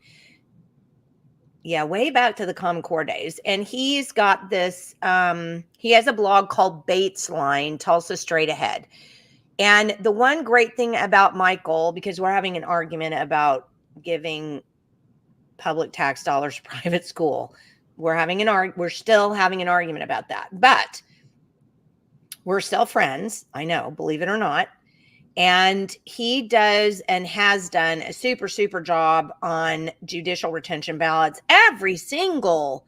Yeah, way back to the Common Core days. And he's got this, he has a blog called Bates Line, Tulsa Straight Ahead. And the one great thing about Michael, because we're having an argument about giving public tax dollars to private school, we're still having an argument about that. But we're still friends, I know, believe it or not. And he does and has done a super, super job on judicial retention ballots. Every single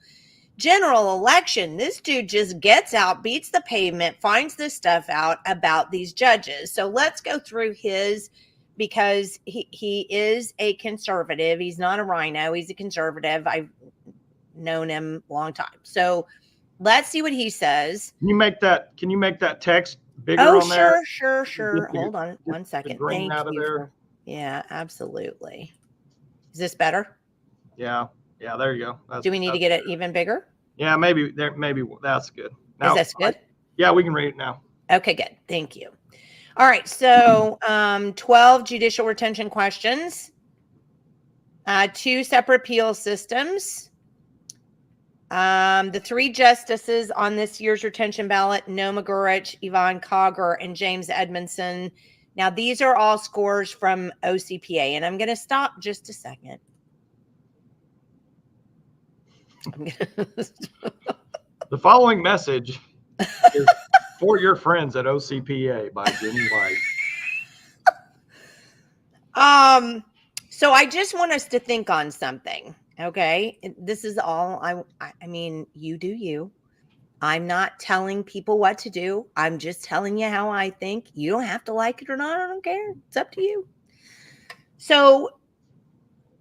general election, this dude just gets out, beats the pavement, finds this stuff out about these judges. So let's go through his, because he is a conservative. He's not a rhino. He's a conservative. I've known him a long time. So let's see what he says. Can you make that text bigger on there? Sure. Hold on one second. Thank you. Yeah, absolutely. Is this better? Yeah, there you go. Do we need to get it even bigger? Yeah, maybe that's good. Now, is this good? Yeah, we can read it now. Okay, good. Thank you. All right, so 12 judicial retention questions, 2 separate appeal systems. The 3 justices on this year's retention ballot, Noma Gurich, Yvonne Cogger, and James Edmondson. Now, these are all scores from OCPA, and I'm going to stop just a second. The following message is for your friends at OCPA by Jenny White. So I just want us to think on something. Okay, this is all I mean, you do you. I'm not telling people what to do. I'm just telling you how I think. You don't have to like it or not. I don't care. It's up to you. So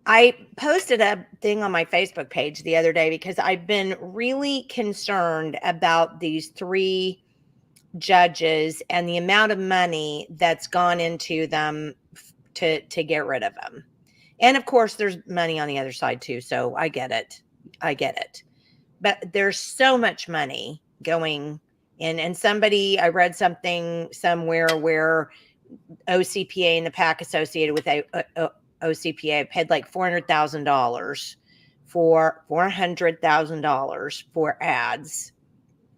I posted a thing on my Facebook page the other day because I've been really concerned about these 3 judges and the amount of money that's gone into them to get rid of them. And of course, there's money on the other side too. So I get it. But there's so much money going in. And I read something somewhere where OCPA and the PAC associated with OCPA paid like $400,000 for $400,000 for ads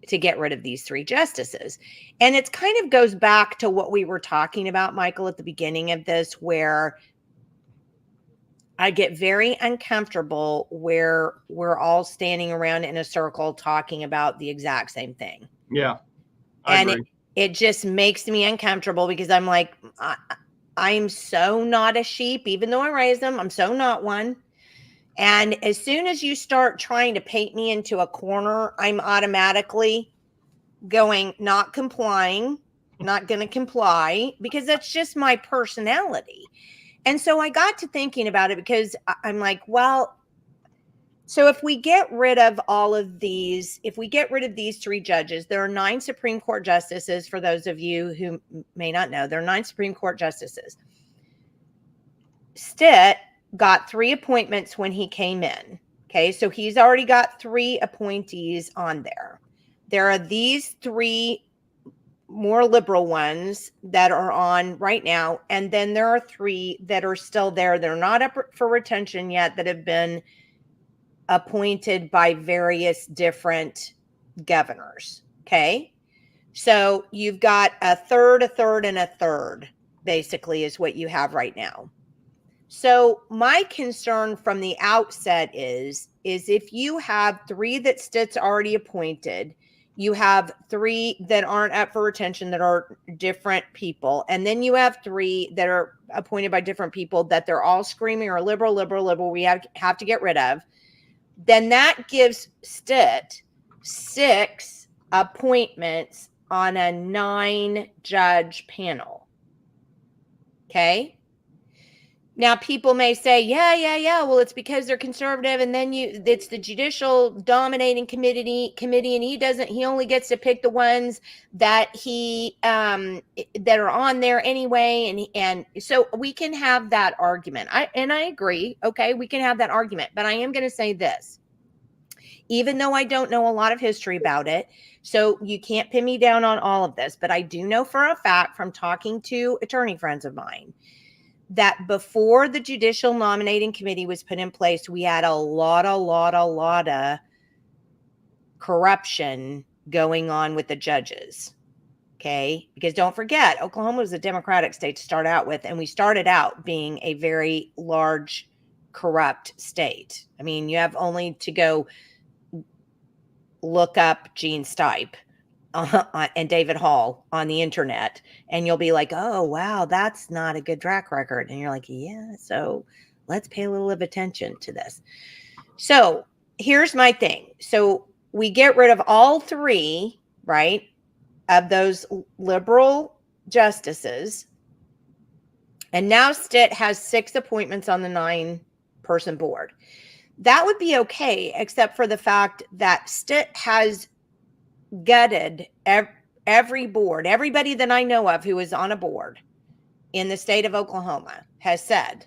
to get rid of these 3 justices. And it kind of goes back to what we were talking about, Michael, at the beginning of this, where I get very uncomfortable where we're all standing around in a circle talking about the exact same thing. Yeah. I agree. It just makes me uncomfortable because I'm like, I'm so not a sheep, even though I raised them. I'm so not one. And as soon as you start trying to paint me into a corner, I'm automatically going, not complying, not going to comply, because that's just my personality. And so I got to thinking about it because I'm like, well, so if we get rid of all of these, if we get rid of these 3 judges, there are 9 Supreme Court justices. For those of you who may not know, there are 9 Supreme Court justices. Stitt got 3 appointments when he came in. Okay, so he's already got 3 appointees on there. There are these 3 more liberal ones that are on right now. And then there are 3 that are still there. They're not up for retention yet, that have been appointed by various different governors. Okay. So you've got a third, and a third, basically, is what you have right now. So my concern from the outset is if you have 3 that Stitt's already appointed, you have 3 that aren't up for retention that are different people, and then you have 3 that are appointed by different people that they're all screaming or liberal, we have to get rid of, then that gives Stitt 6 appointments on a 9-judge panel. Okay. Now, people may say, yeah. Well, it's because they're conservative, and then it's the judicial dominating committee, and he only gets to pick the ones that that are on there anyway, and so we can have that argument. I agree. Okay, we can have that argument, but I am going to say this, even though I don't know a lot of history about it, so you can't pin me down on all of this, but I do know for a fact from talking to attorney friends of mine that before the Judicial Nominating Committee was put in place, we had a lot of corruption going on with the judges. Okay. Because don't forget, Oklahoma was a Democratic state to start out with, and we started out being a very large, corrupt state. I mean, you have only to go look up Gene Stipe and David Hall on the internet, and you'll be like, oh, wow, that's not a good track record. And you're like, yeah, so let's pay a little of attention to this. So here's my thing. So we get rid of all 3, right, of those liberal justices. And now Stitt has 6 appointments on the 9-person board. That would be okay, except for the fact that Stitt has gutted every board. Everybody that I know of who is on a board in the state of Oklahoma has said,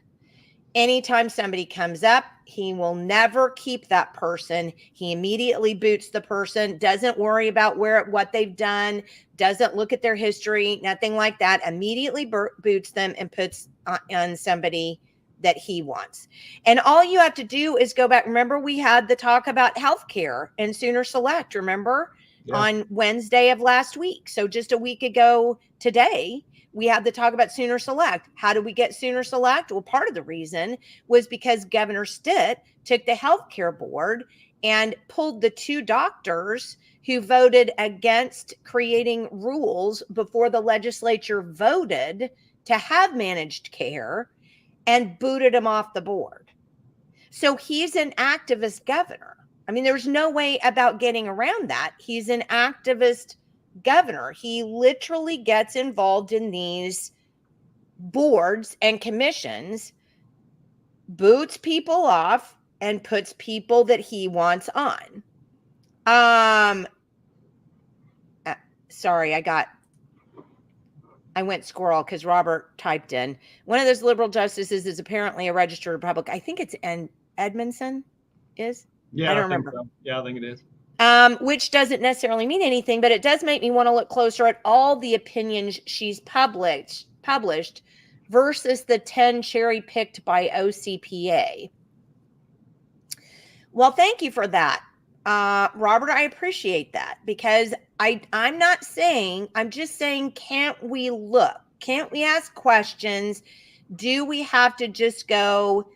anytime somebody comes up, he will never keep that person. He immediately boots the person, doesn't worry about what they've done, doesn't look at their history, nothing like that. Immediately boots them and puts on somebody that he wants. And all you have to do is go back. Remember, we had the talk about healthcare and Sooner Select, remember? Yeah. On Wednesday of last week. So just a week ago today, we had the talk about Sooner Select. How did we get Sooner Select? Well, part of the reason was because Governor Stitt took the healthcare board and pulled the 2 doctors who voted against creating rules before the legislature voted to have managed care, and booted him off the board. So he's an activist governor. I mean, there's no way about getting around that. He's an activist governor. He literally gets involved in these boards and commissions, boots people off, and puts people that he wants on. Sorry, I went squirrel because Robert typed in. One of those liberal justices is apparently a registered Republican. I think it's Edmondson is. Yeah, I don't remember. So. Yeah, I think it is. Which doesn't necessarily mean anything, but it does make me want to look closer at all the opinions she's published versus the 10 cherry picked by OCPA. Well, thank you for that. Robert, I appreciate that, because I'm not saying, I'm just saying, can't we look? Can't we ask questions? Do we have to just go,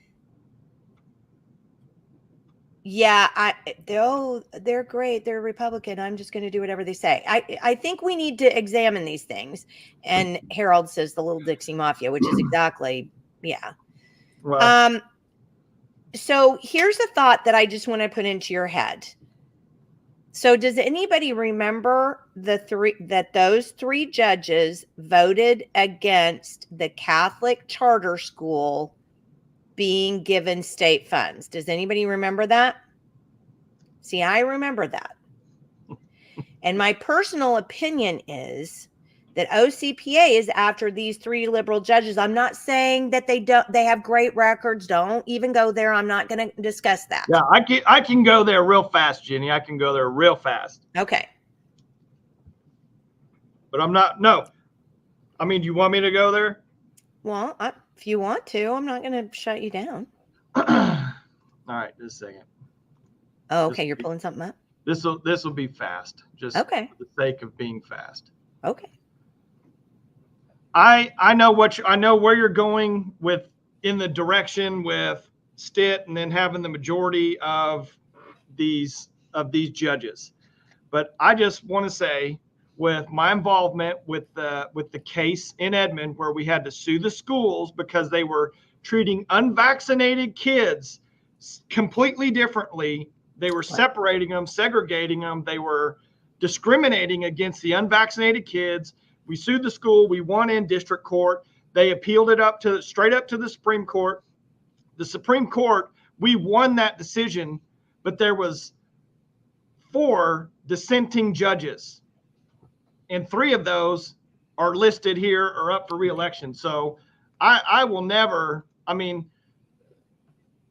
yeah, they're great, they're Republican, I'm just going to do whatever they say? I think we need to examine these things. And Harold says the Little Dixie Mafia, which is exactly, yeah. Well, So here's a thought that I just want to put into your head. So does anybody remember those three judges voted against the Catholic charter school being given state funds? Does anybody remember that? See, I remember that. And my personal opinion is that OCPA is after these three liberal judges. I'm not saying that they have great records. Don't even go there. I'm not going to discuss that. Yeah, I can go there real fast, Jenny. I can go there real fast. Okay. But I'm not, no. I mean, do you want me to go there? Well, if you want to, I'm not going to shut you down. All right, just a second. Oh, okay. You're pulling something up? This will be fast, just okay, for the sake of being fast. Okay. I know where you're going with, in the direction with Stitt and then having the majority of these judges. But I just want to say, with my involvement with the case in Edmond, where we had to sue the schools because they were treating unvaccinated kids completely differently. They were separating them, segregating them. They were discriminating against the unvaccinated kids. We sued the school. We won in district court. They appealed it straight up to the Supreme Court. The Supreme Court, we won that decision, but there was 4 dissenting judges, and 3 of those are listed here or up for re-election. So I will never, I mean,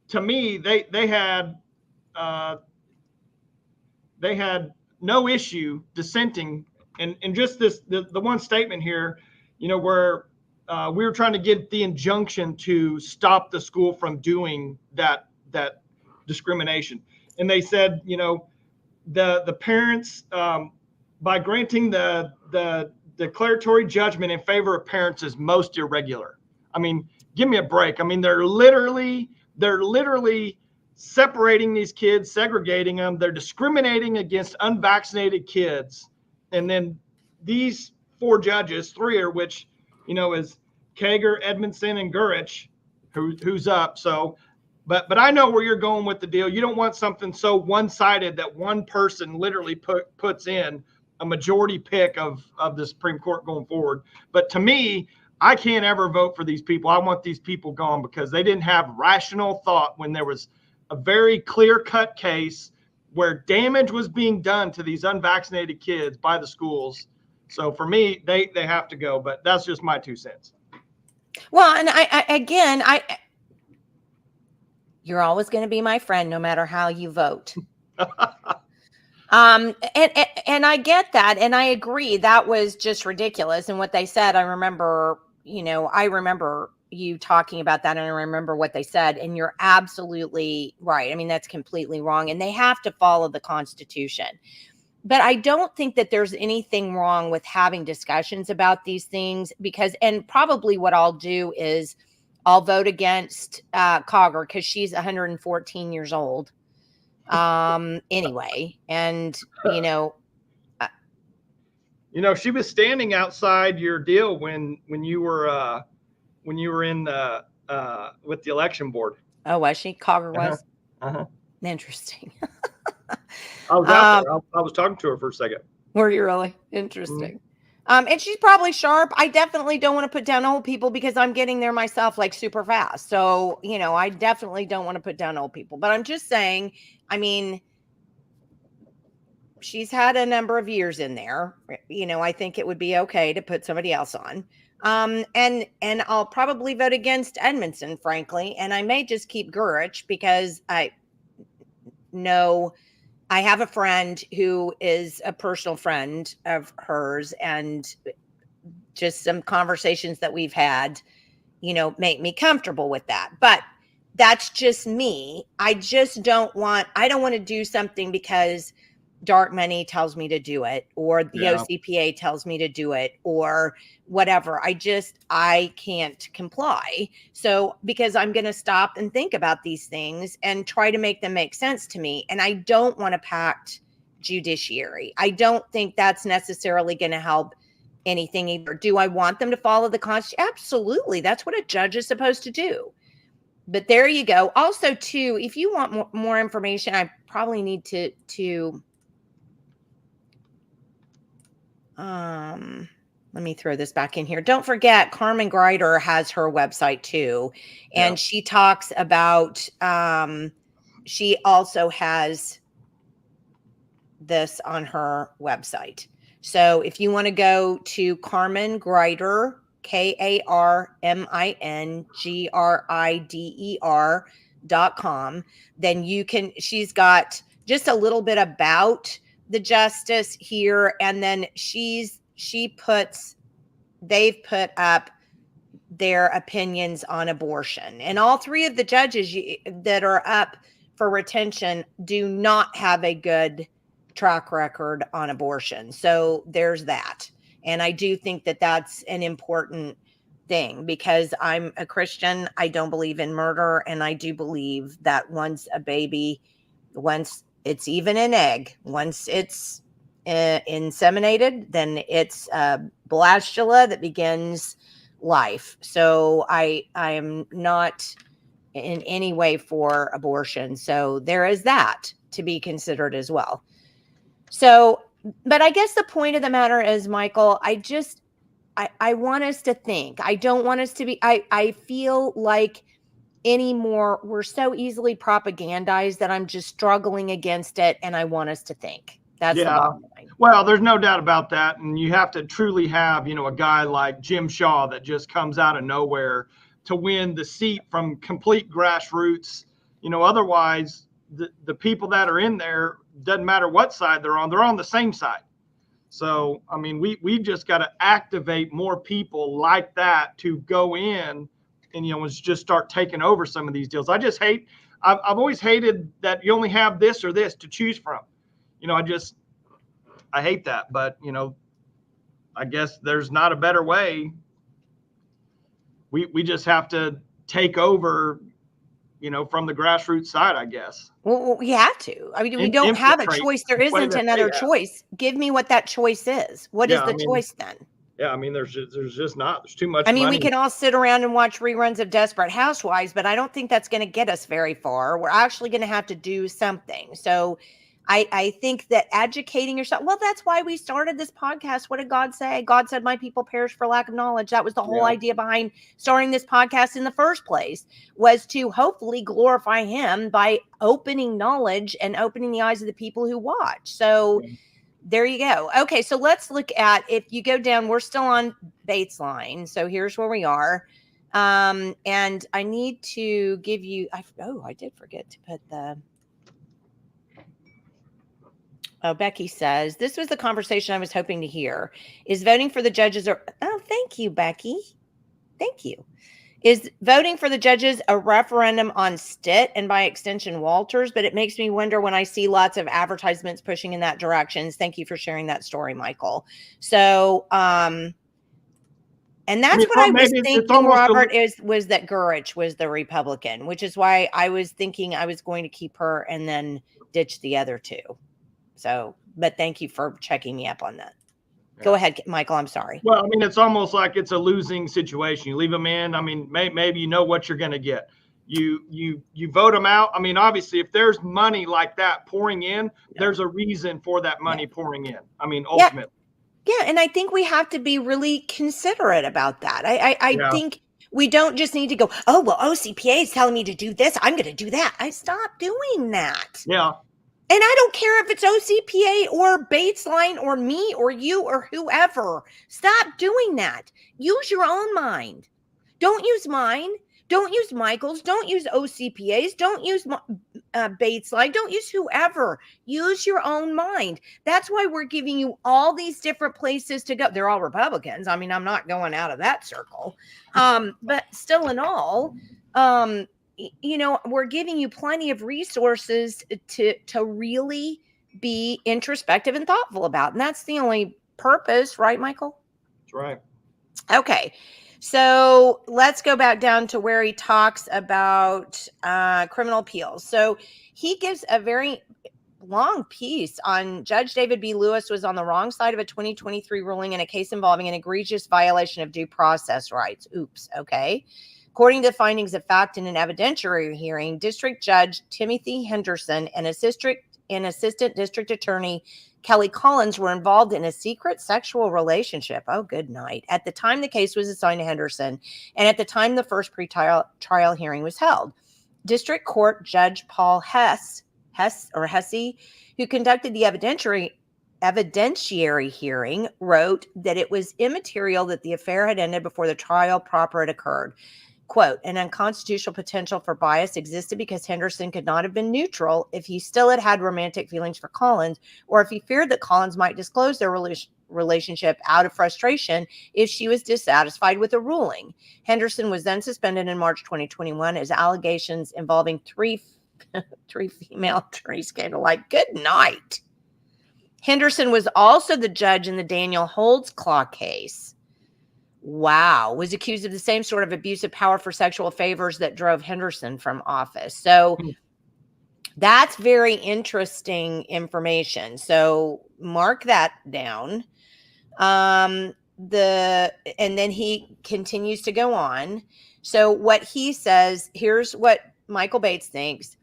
to me, they had no issue dissenting. And just the one statement here, where we were trying to get the injunction to stop the school from doing that discrimination. And they said, the parents, by granting the declaratory judgment in favor of parents is most irregular. I mean, give me a break. I mean, they're literally separating these kids, segregating them. They're discriminating against unvaccinated kids. And then these 4 judges, 3 of which, is Kager, Edmondson, and Gurich, who's up. So, but I know where you're going with the deal. You don't want something so one-sided that one person literally puts in a majority pick of the Supreme Court going forward. But to me, I can't ever vote for these people. I want these people gone because they didn't have rational thought when there was a very clear-cut case where damage was being done to these unvaccinated kids by the schools. So for me, they have to go. But that's just my 2 cents. Well, and you're always going to be my friend, no matter how you vote. And I get that. And I agree. That was just ridiculous. And what they said, I remember you talking about that, and I remember what they said, and you're absolutely right. I mean, that's completely wrong, and they have to follow the Constitution. But I don't think that there's anything wrong with having discussions about these things, and probably what I'll do is I'll vote against Cogger because she's 114 years old. Anyway, and she was standing outside your deal when you were in with the election board. Oh, was she? Cogger was? Interesting. I was out there. I was talking to her for a second. Were you really? Interesting. And she's probably sharp. I definitely don't want to put down old people because I'm getting there myself like super fast. So, I definitely don't want to put down old people. But I'm just saying, I mean, she's had a number of years in there. I think it would be okay to put somebody else on. And I'll probably vote against Edmondson, frankly. And I may just keep Gurich because I know I have a friend who is a personal friend of hers, and just some conversations that we've had, make me comfortable with that. But that's just me. I don't want to do something because dark money tells me to do it, or the OCPA tells me to do it, or whatever. I can't comply. So, because I'm going to stop and think about these things and try to make them make sense to me. And I don't want a packed judiciary. I don't think that's necessarily going to help anything either. Do I want them to follow the Constitution? Absolutely. That's what a judge is supposed to do. But there you go. Also, too, if you want more information, I probably need to let me throw this back in here. Don't forget, Carmen Greider has her website too. And she talks about, she also has this on her website. So if you want to go to Carmen Greider, KarmenGrider.com, then you can, she's got just a little bit about the justice here. And then they've put up their opinions on abortion. And all three of the judges that are up for retention do not have a good track record on abortion. So there's that. And I do think that that's an important thing, because I'm a Christian. I don't believe in murder. And I do believe that once it's even an egg, once it's inseminated, then it's a blastula that begins life. So I am not in any way for abortion. So there is that to be considered as well. So, but I guess the point of the matter is, Michael, I want us to think. I don't want us to be, I feel like anymore, we're so easily propagandized that I'm just struggling against it. And I want us to think. That's the bottom line. Well, there's no doubt about that. And you have to truly have, a guy like Jim Shaw that just comes out of nowhere to win the seat from complete grassroots. Otherwise, the people that are in there, doesn't matter what side they're on the same side. So, I mean, we've just got to activate more people like that to go in and, just start taking over some of these deals. I've always hated that you only have this or this to choose from. I hate that, but I guess there's not a better way. We just have to take over, from the grassroots side, I guess. Well, we have to. I mean, we don't have a choice. There isn't another choice. Give me what that choice is. What is the choice then? Yeah, I mean, there's just not. There's too much. I mean, money. We can all sit around and watch reruns of Desperate Housewives, but I don't think that's going to get us very far. We're actually going to have to do something. So I think that educating yourself, well, that's why we started this podcast. What did God say? God said, my people perish for lack of knowledge. That was the whole idea behind starting this podcast in the first place, was to hopefully glorify him by opening knowledge and opening the eyes of the people who watch. So there you go. Okay, so let's look at, if you go down, we're still on Bates line. So here's where we are. And I need to give you, I did forget to put the... Oh, Becky says, this was the conversation I was hoping to hear. Is voting for the judges thank you, Becky. Thank you. Is voting for the judges a referendum on Stitt and by extension Walters? But it makes me wonder when I see lots of advertisements pushing in that direction. Thank you for sharing that story, Michael. So, and that's what I was thinking, Robert, was that Gurich was the Republican, which is why I was thinking I was going to keep her and then ditch the other two. So, but thank you for checking me up on that. Yeah. Go ahead, Michael. I'm sorry. Well, I mean, it's almost like it's a losing situation. You leave them in. I mean, maybe you know what you're going to get. You vote them out. I mean, obviously, if there's money like that pouring in, there's a reason for that money pouring in. I mean, ultimately. Yeah, and I think we have to be really considerate about that. I think we don't just need to go, oh, well, OCPA is telling me to do this. I'm going to do that. I stop doing that. Yeah. And I don't care if it's OCPA or Baseline or me or you or whoever. Stop doing that. Use your own mind. Don't use mine. Don't use Michael's. Don't use OCPA's. Don't use Baseline. Don't use whoever. Use your own mind. That's why we're giving you all these different places to go. They're all Republicans. I mean, I'm not going out of that circle. But still in all, we're giving you plenty of resources to really be introspective and thoughtful about. And that's the only purpose, right, Michael? That's right. Okay. So let's go back down to where he talks about criminal appeals. So he gives a very long piece on Judge David B. Lewis was on the wrong side of a 2023 ruling in a case involving an egregious violation of due process rights. Oops. Okay. According to findings of fact in an evidentiary hearing, District Judge Timothy Henderson and Assistant District Attorney Kelly Collins were involved in a secret sexual relationship. Oh, good night. At the time the case was assigned to Henderson, and at the time the first trial hearing was held, District Court Judge Paul Hesse, who conducted the evidentiary hearing, wrote that it was immaterial that the affair had ended before the trial proper had occurred. Quote, an unconstitutional potential for bias existed because Henderson could not have been neutral if he still had romantic feelings for Collins, or if he feared that Collins might disclose their relationship out of frustration if she was dissatisfied with the ruling. Henderson was then suspended in March 2021 as allegations involving three female attorneys came to light. Good night. Henderson was also the judge in the Daniel Holdsclaw case. Wow. Was accused of the same sort of abuse of power for sexual favors that drove Henderson from office. So that's very interesting information. So mark that down. And then he continues to go on. So what he says, here's what Michael Bates thinks.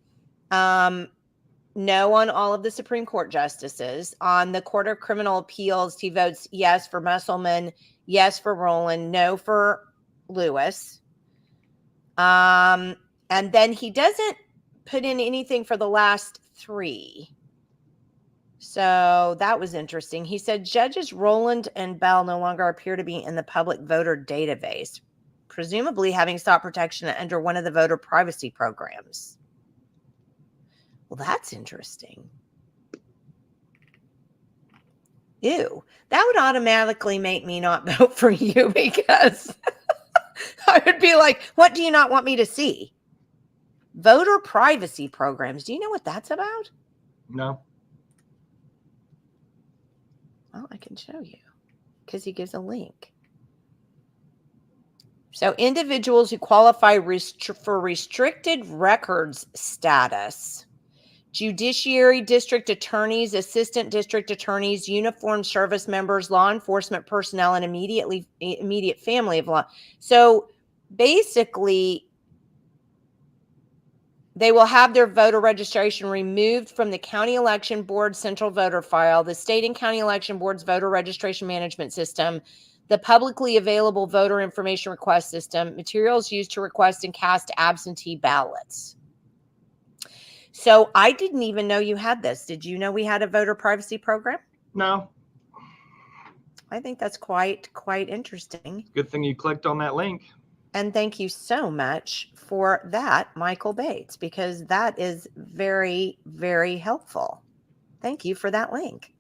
No on all of the Supreme Court justices. On the Court of Criminal Appeals, he votes yes for Musselman, yes for Rowland, no for Lewis. And then he doesn't put in anything for the last three. So that was interesting. He said Judges Rowland and Bell no longer appear to be in the public voter database, presumably having sought protection under one of the voter privacy programs. Well, that's interesting. Ew, that would automatically make me not vote for you because I would be like, what do you not want me to see? Voter privacy programs. Do you know what that's about? No. Well, I can show you because he gives a link. So individuals who qualify for restricted records status, judiciary district attorneys, assistant district attorneys, uniformed service members, law enforcement personnel, and immediate family of law. So basically, they will have their voter registration removed from the county election board central voter file, the state and county election board's voter registration management system, the publicly available voter information request system, materials used to request and cast absentee ballots. So I didn't even know you had this. Did you know we had a voter privacy program? No. I think that's quite interesting. Good thing you clicked on that link. And thank you so much for that, Michael Bates, because that is very, very helpful. Thank you for that link.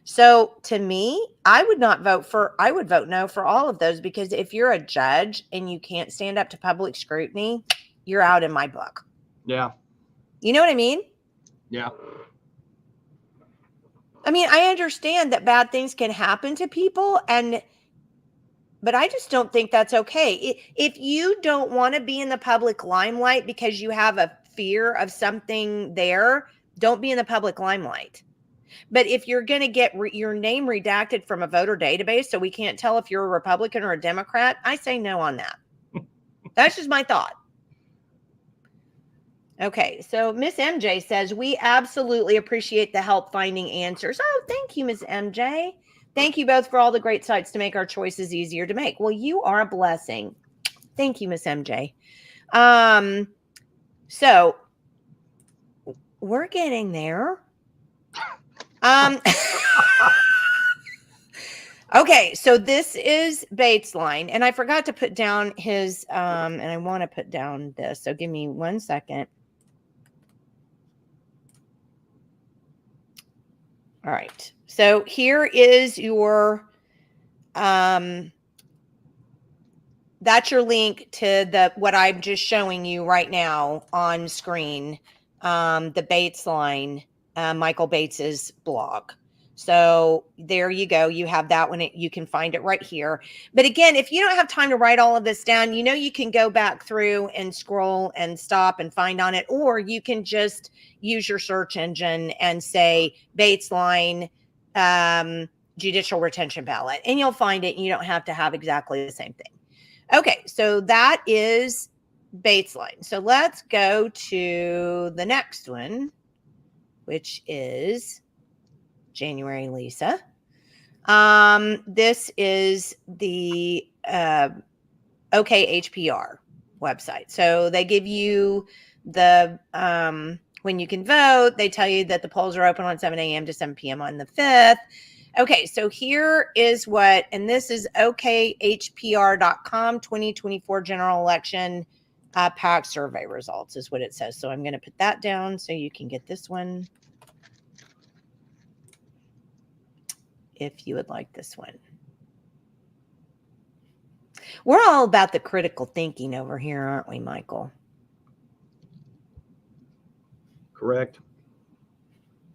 So to me, I would vote no for all of those, because if you're a judge and you can't stand up to public scrutiny, you're out in my book. Yeah. You know what I mean? Yeah. I mean, I understand that bad things can happen to people, but I just don't think that's okay. If you don't want to be in the public limelight because you have a fear of something there, don't be in the public limelight. But if you're going to get your name redacted from a voter database so we can't tell if you're a Republican or a Democrat, I say no on that. That's just my thought. Okay, so Miss MJ says, we absolutely appreciate the help finding answers. Oh, thank you, Miss MJ. Thank you both for all the great sites to make our choices easier to make. Well, you are a blessing. Thank you, Miss MJ. So we're getting there. Okay, so this is Bates' line, and I forgot to put down his, and I want to put down this, so give me 1 second. All right, so here is your that's your link to what I'm just showing you right now on screen. The Bates line, Michael Bates's blog. So there you go. You have that one. You can find it right here. But again, if you don't have time to write all of this down, you can go back through and scroll and stop and find on it, or you can just use your search engine and say Bates line, judicial retention ballot, and you'll find it. And you don't have to have exactly the same thing. Okay, so that is Bates line. So let's go to the next one, which is January Lisa. This is the OKHPR website. So they give you the when you can vote. They tell you that the polls are open on 7 a.m. to 7 p.m. on the 5th. Okay, so here is and this is okhpr.com 2024 general election PAC survey results is what it says. So I'm going to put that down so you can get this one if you would like this one. We're all about the critical thinking over here, aren't we, Michael? Correct.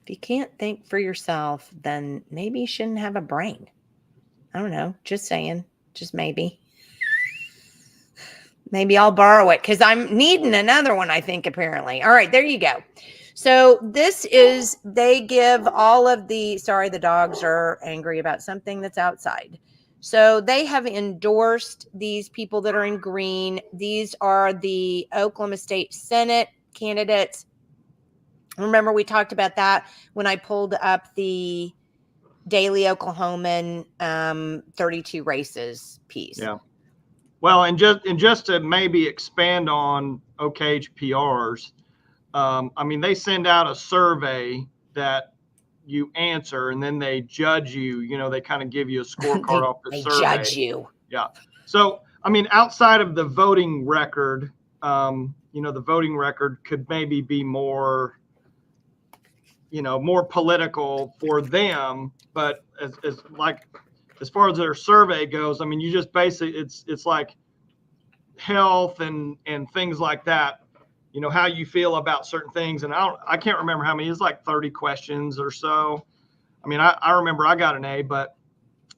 If you can't think for yourself, then maybe you shouldn't have a brain. I don't know. Just saying. Just maybe. Maybe I'll borrow it because I'm needing another one, I think, apparently. All right, there you go. So this is, they give all of the, sorry, the dogs are angry about something that's outside. So they have endorsed these people that are in green. These are the Oklahoma State Senate candidates. Remember, we talked about that when I pulled up the Daily Oklahoman 32 races piece. Yeah. Well, and just to maybe expand on OKHPRs, I mean, they send out a survey that you answer, and then they judge you. You know, they kind of give you a scorecard off the survey. They judge you. Yeah. So, I mean, outside of the voting record, the voting record could maybe be more, more political for them. But as far as their survey goes, I mean, you just basically, it's like health and things like that. How you feel about certain things. And I can't remember how many, it's like 30 questions or so. I mean, I remember I got an A, but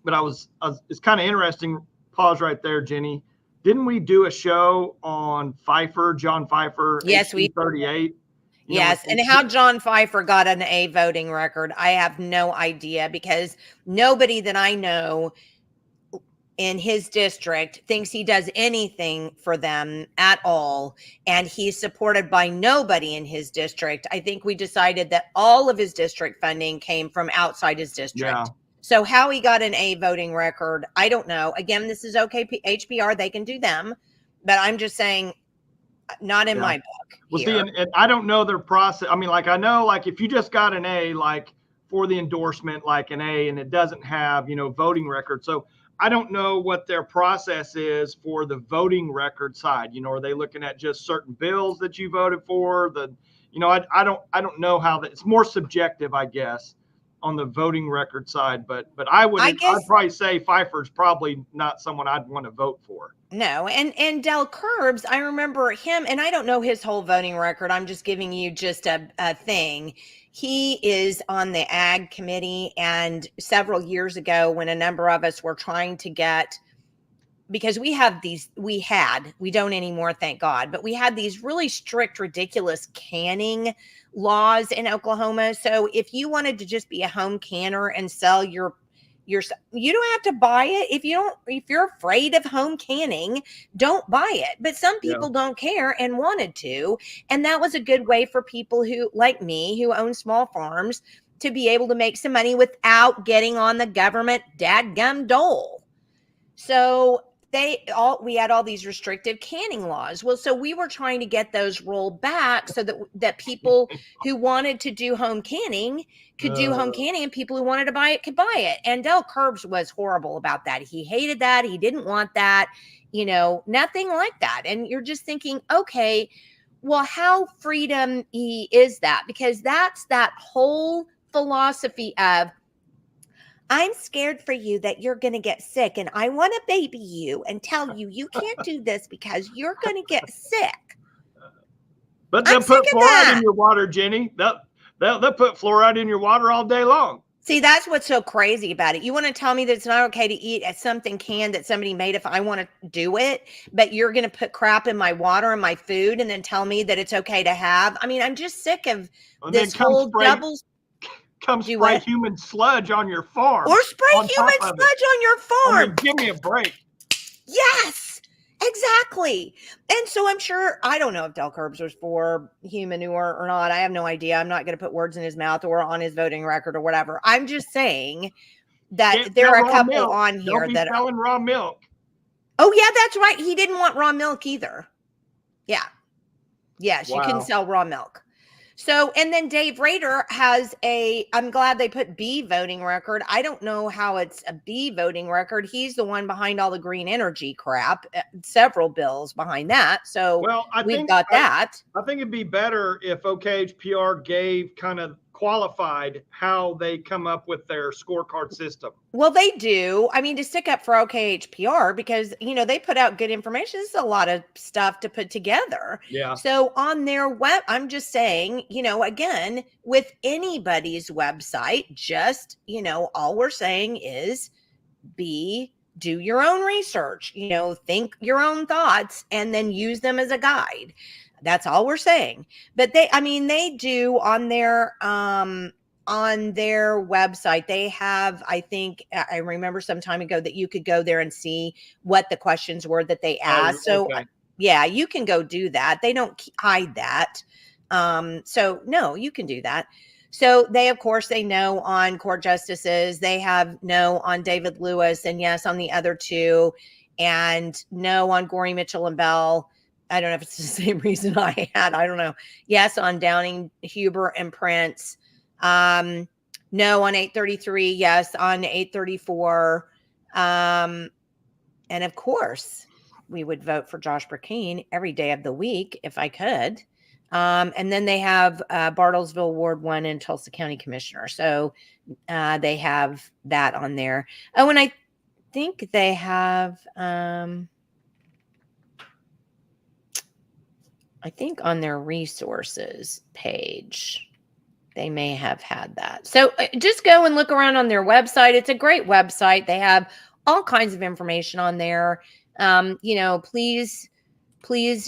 it's kind of interesting. Pause right there, Jenny. Didn't we do a show on John Pfeiffer? Yes, we 38. Yes, and how John Pfeiffer got an A voting record, I have no idea, because nobody that I know in his district thinks he does anything for them at all, and he's supported by nobody in his district. I think we decided that all of his district funding came from outside his district. Yeah. So how he got an A voting record, I don't know. Again, this is HPR, they can do them, but I'm just saying, not in my book. Well, see, and I don't know their process. I mean, I know, if you just got an A, for the endorsement, an A, and it doesn't have, voting record. So I don't know what their process is for the voting record side. Are they looking at just certain bills that you voted for? I don't know how that. It's more subjective, I guess, on the voting record side. But I'd probably say Pfeiffer's probably not someone I'd want to vote for. No, and Del Curbs, I remember him, and I don't know his whole voting record. I'm just giving you just a thing. He is on the ag committee, and several years ago when a number of us were trying to get, because we don't anymore, thank God, but we had these really strict, ridiculous canning laws in Oklahoma. So if you wanted to just be a home canner and sell you don't have to buy it. If you're afraid of home canning, don't buy it. But some people don't care and wanted to. And that was a good way for people who, like me, who own small farms, to be able to make some money without getting on the government dadgum dole. So we had all these restrictive canning laws. Well, so we were trying to get those rolled back so that people who wanted to do home canning could do home canning, and people who wanted to buy it could buy it. And Del Curbs was horrible about that. He hated that. He didn't want that, nothing like that. And you're just thinking, okay, well, how freedom-y is that? Because that's that whole philosophy of, I'm scared for you that you're going to get sick, and I want to baby you and tell you you can't do this because you're going to get sick. But they'll put fluoride in your water, Jenny. They'll put fluoride in your water all day long. See, that's what's so crazy about it. You want to tell me that it's not okay to eat something canned that somebody made if I want to do it, but you're going to put crap in my water and my food and then tell me that it's okay to have? I mean, I'm just sick of this whole double. Come spray human sludge on your farm. Or spray human sludge on your farm. I mean, give me a break. Yes, exactly. And so I'm sure, I don't know if Del Curbs was for human manure or not. I have no idea. I'm not going to put words in his mouth or on his voting record or whatever. I'm just saying that there are a couple on here that are selling raw milk. Oh, yeah, that's right. He didn't want raw milk either. Yeah. Yes, wow. You can sell raw milk. So, and then Dave Rader has I'm glad they put B voting record. I don't know how it's a B voting record. He's the one behind all the green energy crap, several bills behind that. So we've got that. I think it'd be better if OKHPR gave kind of qualified how they come up with their scorecard system. Well, they do. I mean, to stick up for OKHPR because, they put out good information. This is a lot of stuff to put together. Yeah. So on their web, I'm just saying, again, with anybody's website, just, all we're saying is do your own research, think your own thoughts and then use them as a guide. That's all we're saying. But they do on their website, they have, I think, I remember some time ago that you could go there and see what the questions were that they asked. Oh, okay. So yeah, you can go do that. They don't hide that. So no, you can do that. So they, of course, they know on court justices, they have no on David Lewis and yes on the other two, and no on Gorey, Mitchell, and Bell. I don't know if it's the same reason I had. I don't know. Yes on Downing, Huber, and Prince. No on 833. Yes on 834. And of course, we would vote for Josh Burkeen every day of the week if I could. And then they have Bartlesville Ward 1 and Tulsa County Commissioner. So they have that on there. Oh, and I think they have... I think on their resources page, they may have had that. So just go and look around on their website. It's a great website. They have all kinds of information on there. Please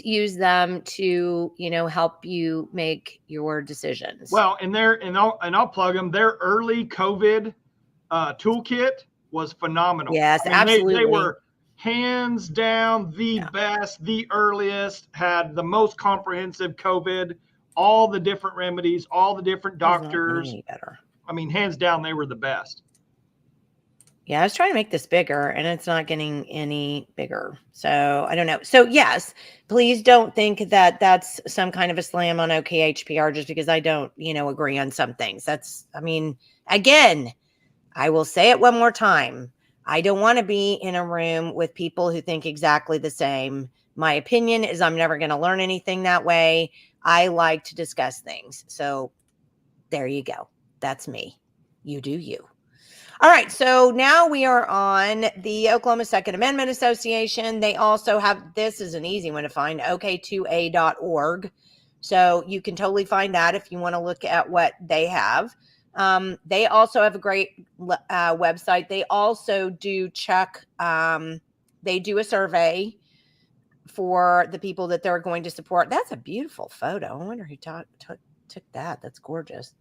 use them to, help you make your decisions. Well, and I'll plug them. Their early COVID toolkit was phenomenal. Yes, absolutely. They were hands down the best, the earliest, had the most comprehensive COVID, all the different remedies, all the different doctors. Better. I mean, hands down, they were the best. Yeah, I was trying to make this bigger and it's not getting any bigger. So I don't know. So yes, please don't think that that's some kind of a slam on OKHPR just because I don't, agree on some things. Again, I will say it one more time. I don't want to be in a room with people who think exactly the same. My opinion is I'm never going to learn anything that way. I like to discuss things. So there you go. That's me. You do you. All right. So now we are on the Oklahoma Second Amendment Association. They also have, this is an easy one to find, ok2a.org. So you can totally find that if you want to look at what they have. They also have a great website. They also do check, they do a survey for the people that they're going to support. That's a beautiful photo. I wonder who took that. That's gorgeous.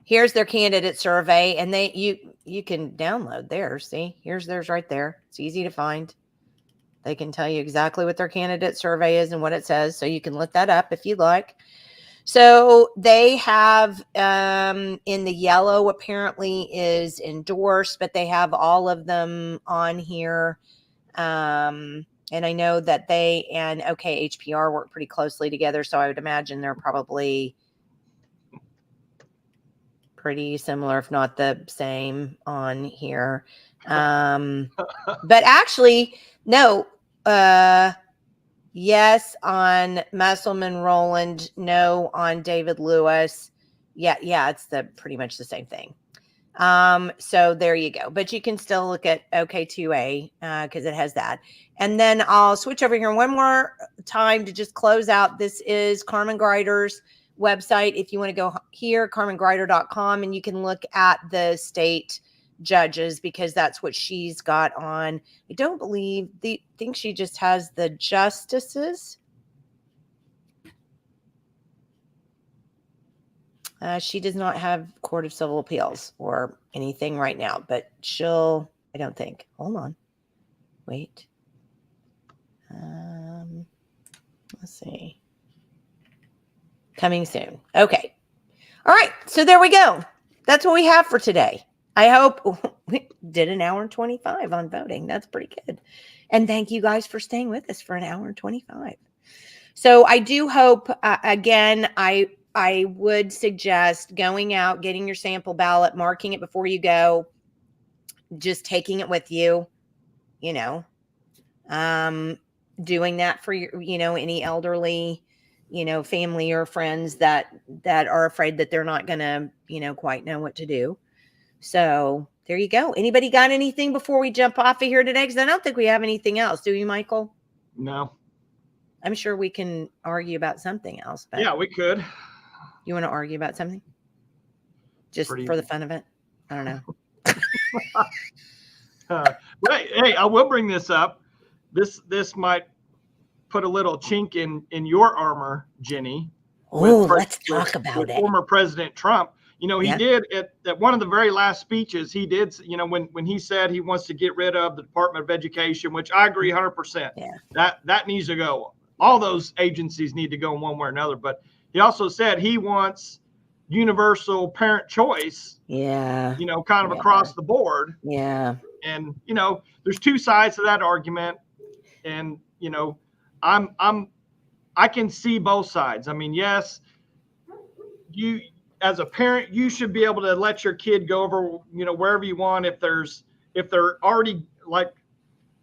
Here's their candidate survey, and you can download theirs. See, here's theirs right there. It's easy to find. They can tell you exactly what their candidate survey is and what it says. So you can look that up if you'd like. So they have in the yellow apparently is endorsed, but they have all of them on here. And I know that they and OKHPR work pretty closely together. So I would imagine they're probably pretty similar, if not the same on here. But actually, no, yes on Musselman Rowland, no on David Lewis, Yeah, it's pretty much the same thing. So there you go. But you can still look at OK2A because it has that. And then I'll switch over here one more time to just close out. This is Carmen Greider's website. If you want to go here, carmengreider.com, and you can look at the state judges because that's what she's got on. I don't think she just has the justices. She does not have Court of Civil Appeals or anything right now, but I don't think. Hold on. Wait. Let's see. Coming soon. Okay. All right. So there we go. That's what we have for today. I hope we did an hour and 25 on voting. That's pretty good. And thank you guys for staying with us for an hour and 25. So I do hope, again, I would suggest going out, getting your sample ballot, marking it before you go, just taking it with you, doing that for your, any elderly, family or friends that are afraid that they're not going to, quite know what to do. So there you go. Anybody got anything before we jump off of here today? Because I don't think we have anything else. Do you, Michael? No. I'm sure we can argue about something else. But yeah, we could. You want to argue about something? Just for the fun of it? I don't know. Hey, I will bring this up. This might put a little chink in your armor, Jenny. Oh, let's talk about it. Former President Trump. He did at one of the very last speeches, he did, when he said he wants to get rid of the Department of Education, which I agree 100%. Yeah. That needs to go. All those agencies need to go in one way or another. But he also said he wants universal parent choice. Yeah. Kind of across the board. Yeah. And, there's two sides to that argument. And, I can see both sides. I mean, yes, you as a parent, you should be able to let your kid go over, wherever you want. If they're already, like,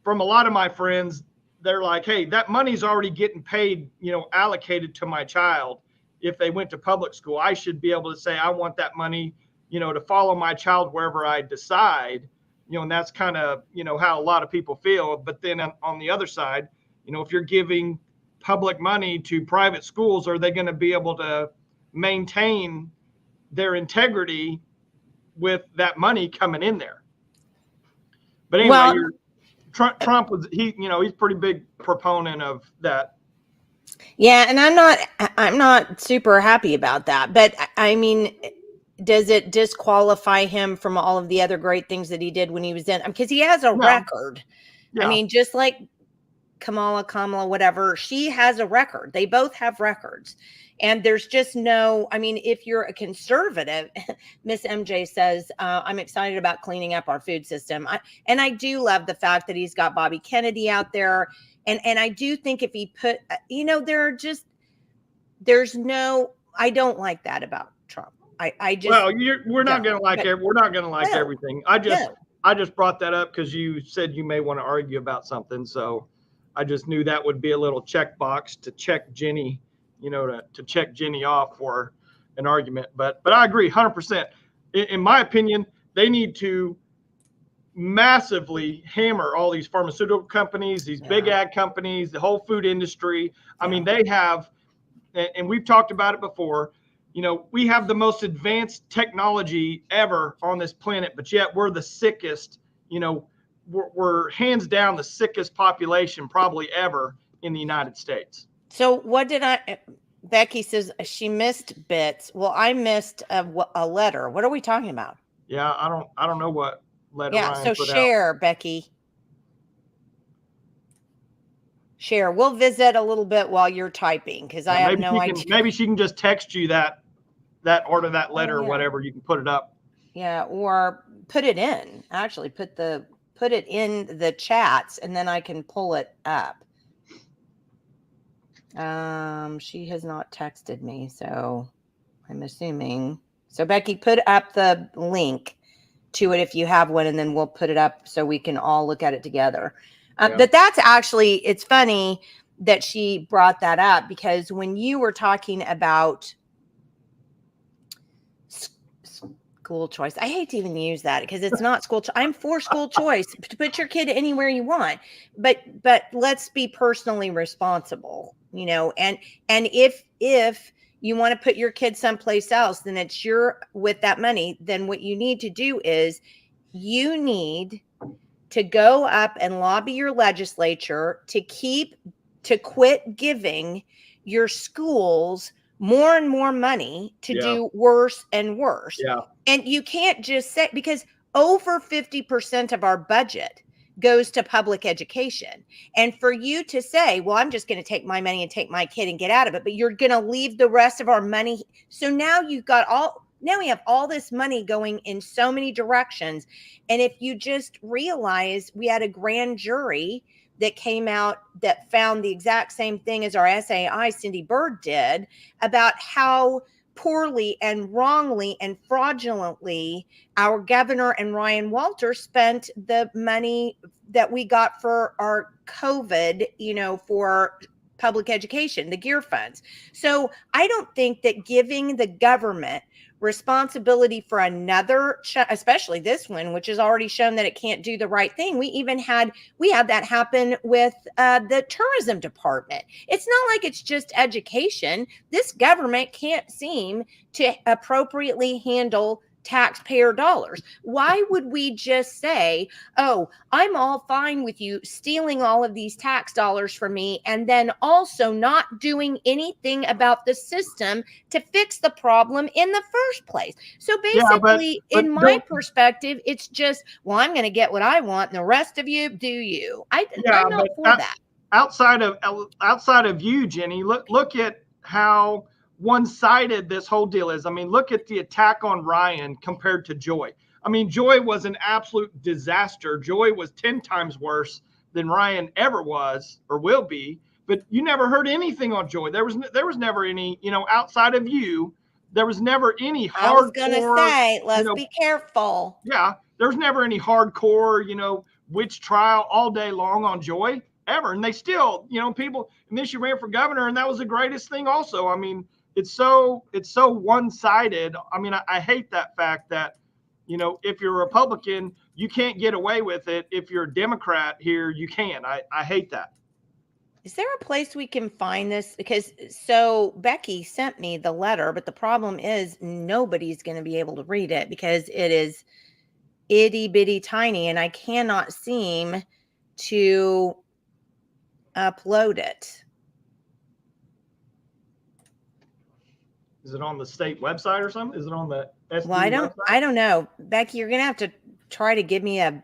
from a lot of my friends, they're like, hey, that money's already getting paid, allocated to my child. If they went to public school, I should be able to say, I want that money, to follow my child wherever I decide, and that's kind of, how a lot of people feel. But then on the other side, if you're giving public money to private schools, are they going to be able to maintain their integrity with that money coming in there? But anyway, Trump was, he's pretty big proponent of that. Yeah. And I'm not super happy about that, but I mean, does it disqualify him from all of the other great things that he did when he was in? Because he has a record. Yeah. I mean, just like Kamala, whatever, she has a record. They both have records. And there's just if you're a conservative, Miss MJ says, I'm excited about cleaning up our food system. I do love the fact that he's got Bobby Kennedy out there. And I do think if he put, I don't like that about Trump. We're not going to like everything. I just brought that up because you said you may want to argue about something. So I just knew that would be a little checkbox to check Jenny, to check Jenny off for an argument. But I agree 100%. In my opinion, they need to massively hammer all these pharmaceutical companies, these big ag companies, the whole food industry. I mean, they have, and we've talked about it before, we have the most advanced technology ever on this planet, but yet we're the sickest, we're hands down the sickest population probably ever in the United States. So Becky says she missed bits. Well, I missed a letter. What are we talking about? Yeah, I don't know what letter. Yeah, Ryan so share out. Becky. Share. We'll visit a little bit while you're typing because I have no idea. Maybe she can just text you that letter or whatever. You can put it up. Yeah, or put it in. Actually, put it in the chats, and then I can pull it up. She has not texted me, so I'm assuming. So Becky, put up the link to it if you have one, and then we'll put it up so we can all look at it together. But that's actually, it's funny that she brought that up because when you were talking about School choice. I hate to even use that because it's not school. I'm for school choice to put your kid anywhere you want, but let's be personally responsible, and if you want to put your kid someplace else, then it's with that money. Then what you need to do is you need to go up and lobby your legislature to quit giving your schools more and more money to do worse and worse. Yeah. And you can't just say, because over 50% of our budget goes to public education. And for you to say, well, I'm just going to take my money and take my kid and get out of it, but you're going to leave the rest of our money. So now now we have all this money going in so many directions. And if you just realize, we had a grand jury that came out that found the exact same thing as our SAI, Cindy Bird, did, about how poorly and wrongly and fraudulently our governor and Ryan Walters spent the money that we got for our COVID, for public education, the gear funds. So I don't think that giving the government responsibility for another, especially this one, which has already shown that it can't do the right thing. We had that happen with the tourism department. It's not like it's just education. This government can't seem to appropriately handle taxpayer dollars. Why would we just say, oh, I'm all fine with you stealing all of these tax dollars from me, and then also not doing anything about the system to fix the problem in the first place? So basically, in my perspective, it's just, well, I'm going to get what I want, and the rest of you do you. I'm not for that. Outside of you, Jenny, look at how one-sided this whole deal is. I mean, look at the attack on Ryan compared to Joy. I mean, Joy was an absolute disaster. Joy was 10 times worse than Ryan ever was or will be. But you never heard anything on Joy. There was never any, outside of you, there was never any hardcore. I was gonna say, let's be careful. Yeah, there's never any hardcore, witch trial all day long on Joy ever. And they still, people. And then she ran for governor, and that was the greatest thing. Also, I mean, it's so one-sided. I mean, I hate that fact that, if you're a Republican, you can't get away with it. If you're a Democrat here, you can. I hate that. Is there a place we can find this? Because so Becky sent me the letter, but the problem is nobody's going to be able to read it because it is itty bitty tiny, and I cannot seem to upload it. Is it on the state website or something? Is it on the SD Well, website? I don't know. Becky, you're going to have to try to give me a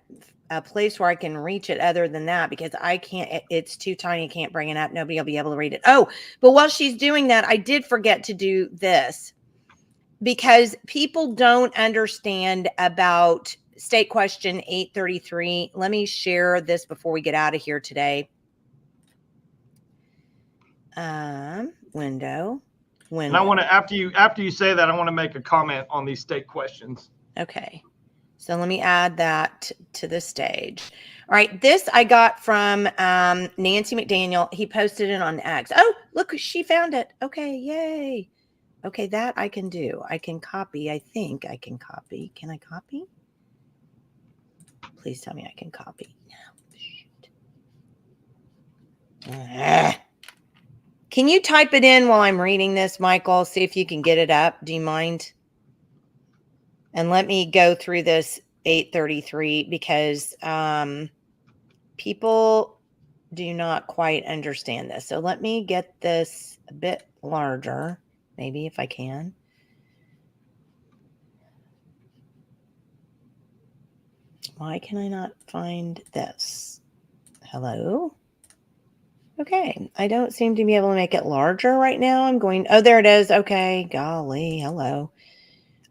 place where I can reach it other than that, because I can't, it's too tiny. I can't bring it up. Nobody will be able to read it. Oh, but while she's doing that, I did forget to do this because people don't understand about State Question 833. Let me share this before we get out of here today. Window. And I want to, after you say that, I want to make a comment on these state questions. Okay. So let me add that to the stage. All right. This I got from Nancy McDaniel. He posted it on X. Oh, look, she found it. Okay. Yay. Okay. That I can do. I can copy. I think I can copy. Can I copy? Please tell me I can copy. No. Shoot. Can you type it in while I'm reading this, Michael? See if you can get it up. Do you mind? And let me go through this 833 because people do not quite understand this. So let me get this a bit larger, maybe if I can. Why can I not find this? Hello? Okay, I don't seem to be able to make it larger right now. Oh, there it is. Okay, golly, hello.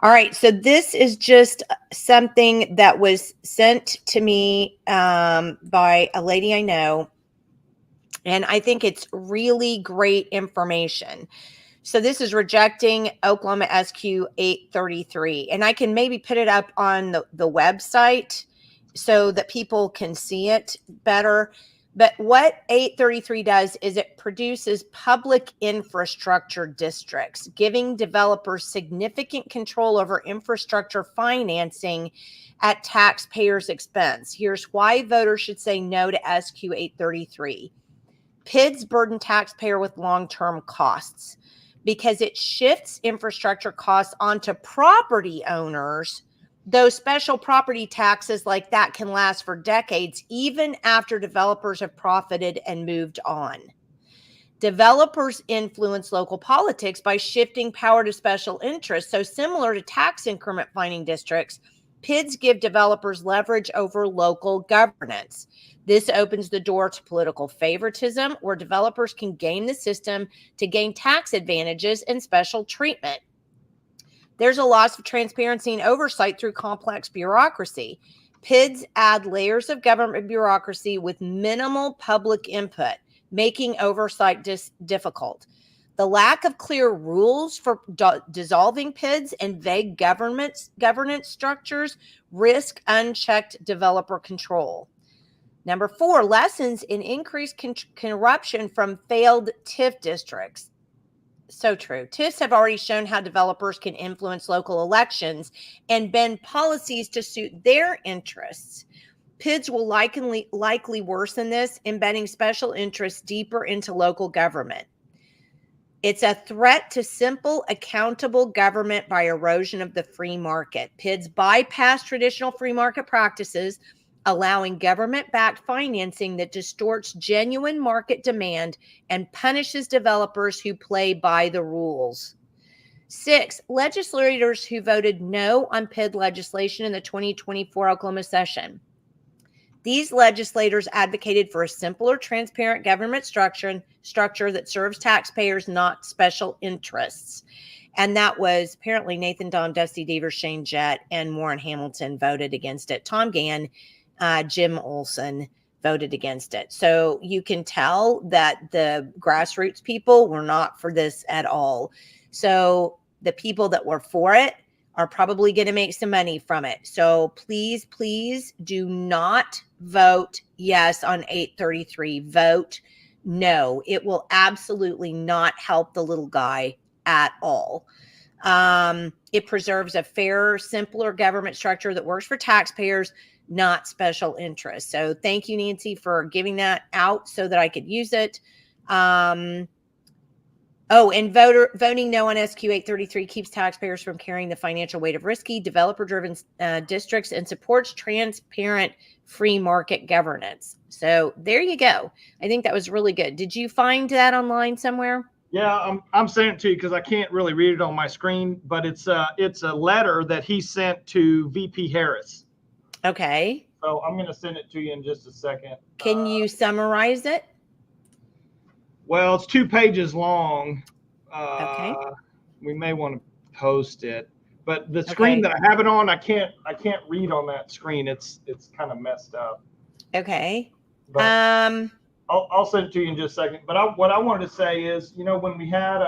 All right, so this is just something that was sent to me by a lady I know, and I think it's really great information. So this is rejecting Oklahoma SQ 833, and I can maybe put it up on the website so that people can see it better. But what 833 does is it produces public infrastructure districts, giving developers significant control over infrastructure financing at taxpayers' expense. Here's why voters should say no to SQ 833. PIDs burden taxpayer with long-term costs because it shifts infrastructure costs onto property owners. Those special property taxes like that can last for decades, even after developers have profited and moved on. Developers influence local politics by shifting power to special interests. So similar to tax increment finding districts, PIDs give developers leverage over local governance. This opens the door to political favoritism, where developers can game the system to gain tax advantages and special treatment. There's a loss of transparency and oversight through complex bureaucracy. PIDs add layers of government bureaucracy with minimal public input, making oversight difficult. The lack of clear rules for dissolving PIDs and vague governance structures risk unchecked developer control. Number 4, lessons in increased corruption from failed TIF districts. So true. TIFs have already shown how developers can influence local elections and bend policies to suit their interests. PIDs will likely worsen this, embedding special interests deeper into local government. It's a threat to simple, accountable government by erosion of the free market. PIDs bypass traditional free market practices, allowing government-backed financing that distorts genuine market demand and punishes developers who play by the rules. 6, legislators who voted no on PID legislation in the 2024 Oklahoma session. These legislators advocated for a simpler, transparent government structure that serves taxpayers, not special interests. And that was apparently Nathan Dahm, Dusty Deaver, Shane Jett, and Warren Hamilton voted against it. Tom Gann, Jim Olson voted against it. So you can tell that the grassroots people were not for this at all. So the people that were for it are probably going to make some money from it. So please, please do not vote yes on 833. Vote no. It will absolutely not help the little guy at all. It preserves a fairer, simpler government structure that works for taxpayers, not special interests. So thank you, Nancy, for giving that out so that I could use it. And voting no on SQ 833 keeps taxpayers from carrying the financial weight of risky, developer-driven districts and supports transparent free market governance. So there you go. I think that was really good. Did you find that online somewhere? Yeah, I'm sending it to you because I can't really read it on my screen, but it's a letter that he sent to VP Harris. Okay. So I'm going to send it to you in just a second. Can you summarize it? Well, it's 2 pages long. Okay. We may want to post it, but the screen that I have it on, I can't read on that screen. It's kind of messed up. Okay. But I'll send it to you in just a second. But what I wanted to say is, you know, when we had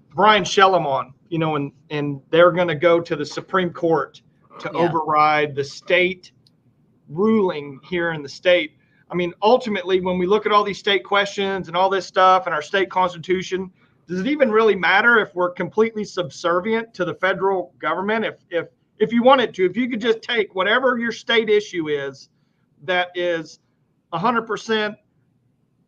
Brian Shellam on, you know, and they're going to go to the Supreme Court to override the state ruling here in the state. I mean, ultimately, when we look at all these state questions and all this stuff and our state constitution, does it even really matter if we're completely subservient to the federal government? If you wanted to, if you could just take whatever your state issue is that is 100%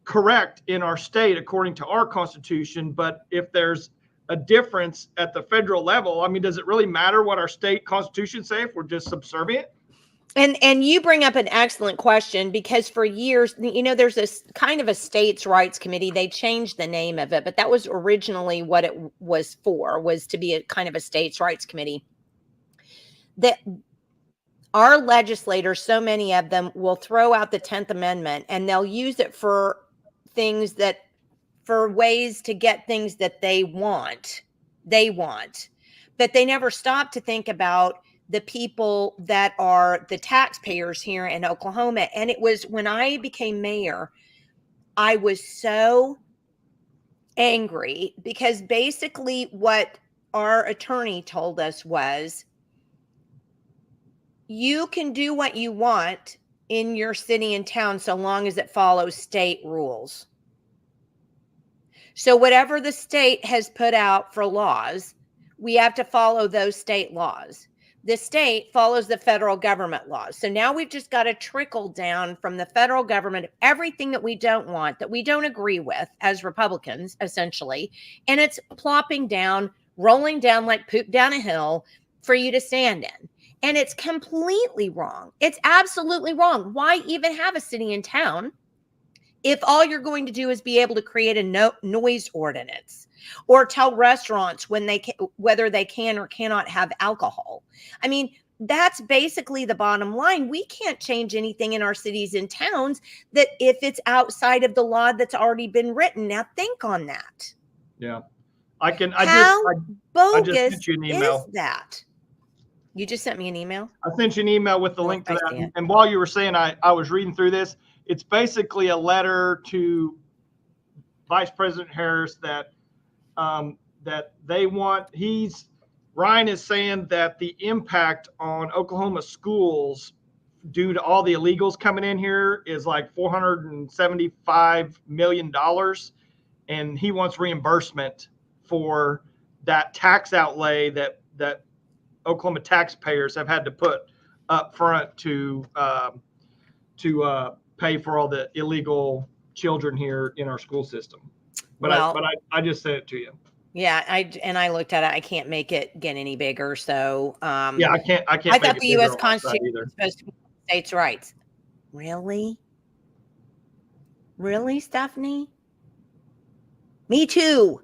correct in our state according to our constitution, but if there's a difference at the federal level, I mean, does it really matter what our state constitution say if we're just subservient? And you bring up an excellent question, because for years, you know, there's this kind of a states' rights committee. They changed the name of it, but that was originally what it was for, was to be a kind of a states' rights committee. That our legislators, so many of them, will throw out the 10th Amendment and they'll use it for things that, for ways to get things that they want, but they never stop to think about the people that are the taxpayers here in Oklahoma. And it was when I became mayor, I was so angry because basically what our attorney told us was, you can do what you want, in your city and town so long as it follows state rules. So whatever the state has put out for laws, we have to follow those state laws. The state follows the federal government laws. So now we've just got to trickle down from the federal government of everything that we don't want, that we don't agree with as Republicans, essentially. And it's plopping down, rolling down like poop down a hill for you to stand in. And it's completely wrong. It's absolutely wrong. Why even have a city and town if all you're going to do is be able to create a noise ordinance or tell restaurants whether they can or cannot have alcohol? I mean, that's basically the bottom line. We can't change anything in our cities and towns that if it's outside of the law that's already been written. Now think on that. Yeah. I bogus just sent you an email. Is that? You just sent me an email? I sent you an email with the link to that. And while you were saying, I was reading through this. It's basically a letter to Vice President Harris that they want. Ryan is saying that the impact on Oklahoma schools due to all the illegals coming in here is like $475 million. And he wants reimbursement for that tax outlay that Oklahoma taxpayers have had to put up front to pay for all the illegal children here in our school system. But I just sent it to you. Yeah, I looked at it. I can't make it get any bigger. So yeah, I can't. I thought the U.S. Constitution was supposed to be states' rights. Really, Stephanie? Me too.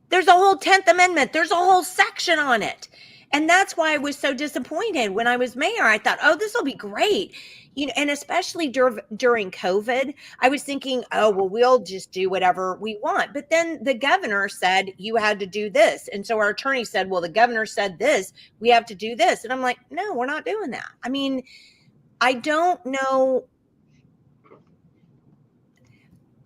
There's a whole 10th Amendment. There's a whole section on it. And that's why I was so disappointed when I was mayor. I thought, oh, this will be great. And especially during COVID, I was thinking, oh, well, we'll just do whatever we want. But then the governor said you had to do this. And so our attorney said, well, the governor said this, we have to do this. And I'm like, no, we're not doing that. I mean, I don't know.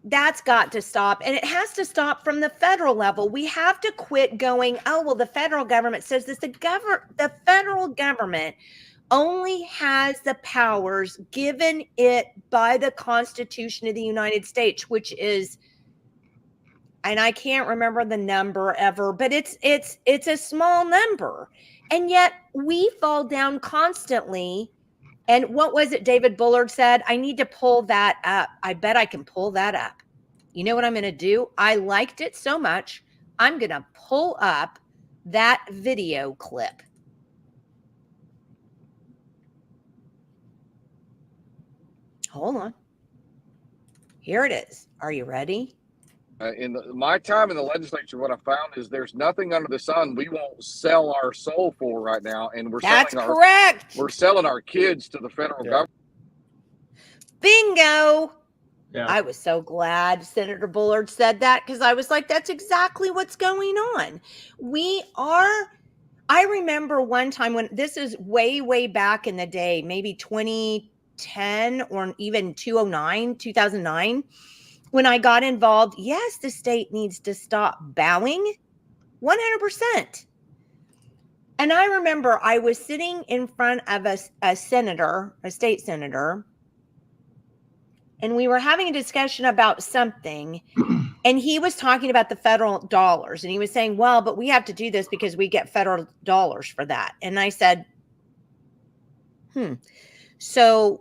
That's got to stop. And it has to stop from the federal level. We have to quit going, oh, well, the federal government says this. The federal government only has the powers given it by the Constitution of the United States, which is, and I can't remember the number ever, but it's a small number. And yet we fall down constantly. And what was it David Bullard said? I need to pull that up. I bet I can pull that up. You know what I'm going to do? I liked it so much. I'm going to pull up that video clip. Hold on. Here it is. Are you ready? My time in the legislature, what I found is there's nothing under the sun we won't sell our soul for right now, and That's correct. We're selling our kids to the federal government. Bingo. Yeah. I was so glad Senator Bullard said that, because I was like, that's exactly what's going on. I remember one time when, this is way back in the day, maybe 2010 or even 2009, when I got involved. Yes, the state needs to stop bowing 100%. And I remember I was sitting in front of a senator, a state senator, and we were having a discussion about something, and he was talking about the federal dollars, and he was saying, well, but we have to do this because we get federal dollars for that. And I said, so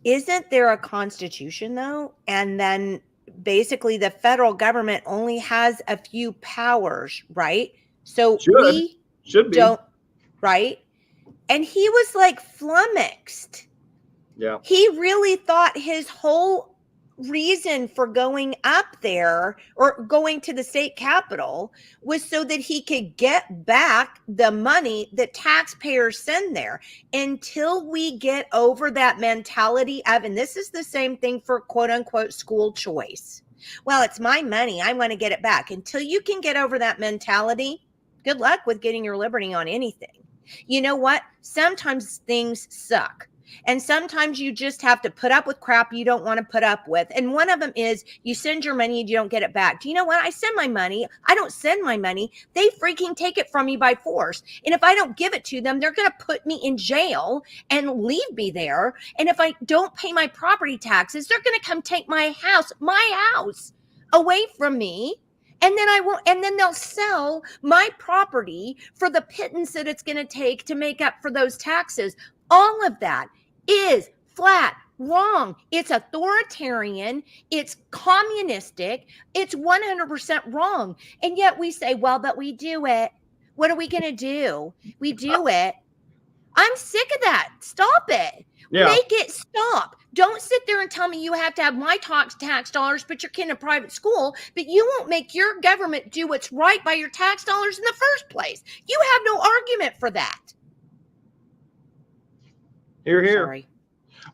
isn't there a constitution though? And then basically the federal government only has a few powers, right? So we should be. Don't, right? And he was like flummoxed. Yeah. He really thought his whole reason for going up there or going to the state capitol was so that he could get back the money that taxpayers send there. Until we get over that mentality of, and this is the same thing for quote unquote school choice. Well, it's my money. I want to get it back. Until you can get over that mentality, good luck with getting your liberty on anything. You know what? Sometimes things suck. And sometimes you just have to put up with crap you don't want to put up with. And one of them is you send your money and you don't get it back. Do you know what? I send my money. I don't send my money. They freaking take it from me by force. And if I don't give it to them, they're going to put me in jail and leave me there. And if I don't pay my property taxes, they're going to come take my house away from me. And then and then they'll sell my property for the pittance that it's going to take to make up for those taxes. All of that is flat wrong. It's authoritarian. It's communistic. It's 100% wrong. And yet we say, well, but we do it. What are we going to do? We do it. I'm sick of that. Stop it. Yeah. Make it stop. Don't sit there and tell me you have to have my tax dollars, put your kid in a private school, but you won't make your government do what's right by your tax dollars in the first place. You have no argument for that. Hear, hear. Sorry.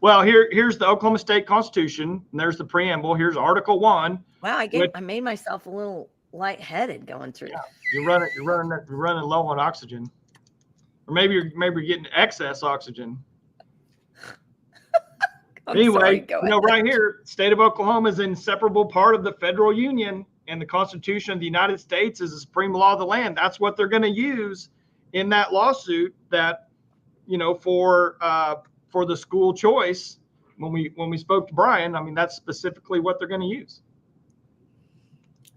Well, here's the Oklahoma State Constitution, and there's the preamble. Here's Article 1. Wow, I made myself a little lightheaded going through. Yeah, you're running low on oxygen, or maybe you're getting excess oxygen. Anyway, right here, state of Oklahoma is an inseparable part of the federal union, and the Constitution of the United States is the supreme law of the land. That's what they're going to use in that lawsuit. That, for the school choice. When we spoke to Brian, I mean, that's specifically what they're going to use.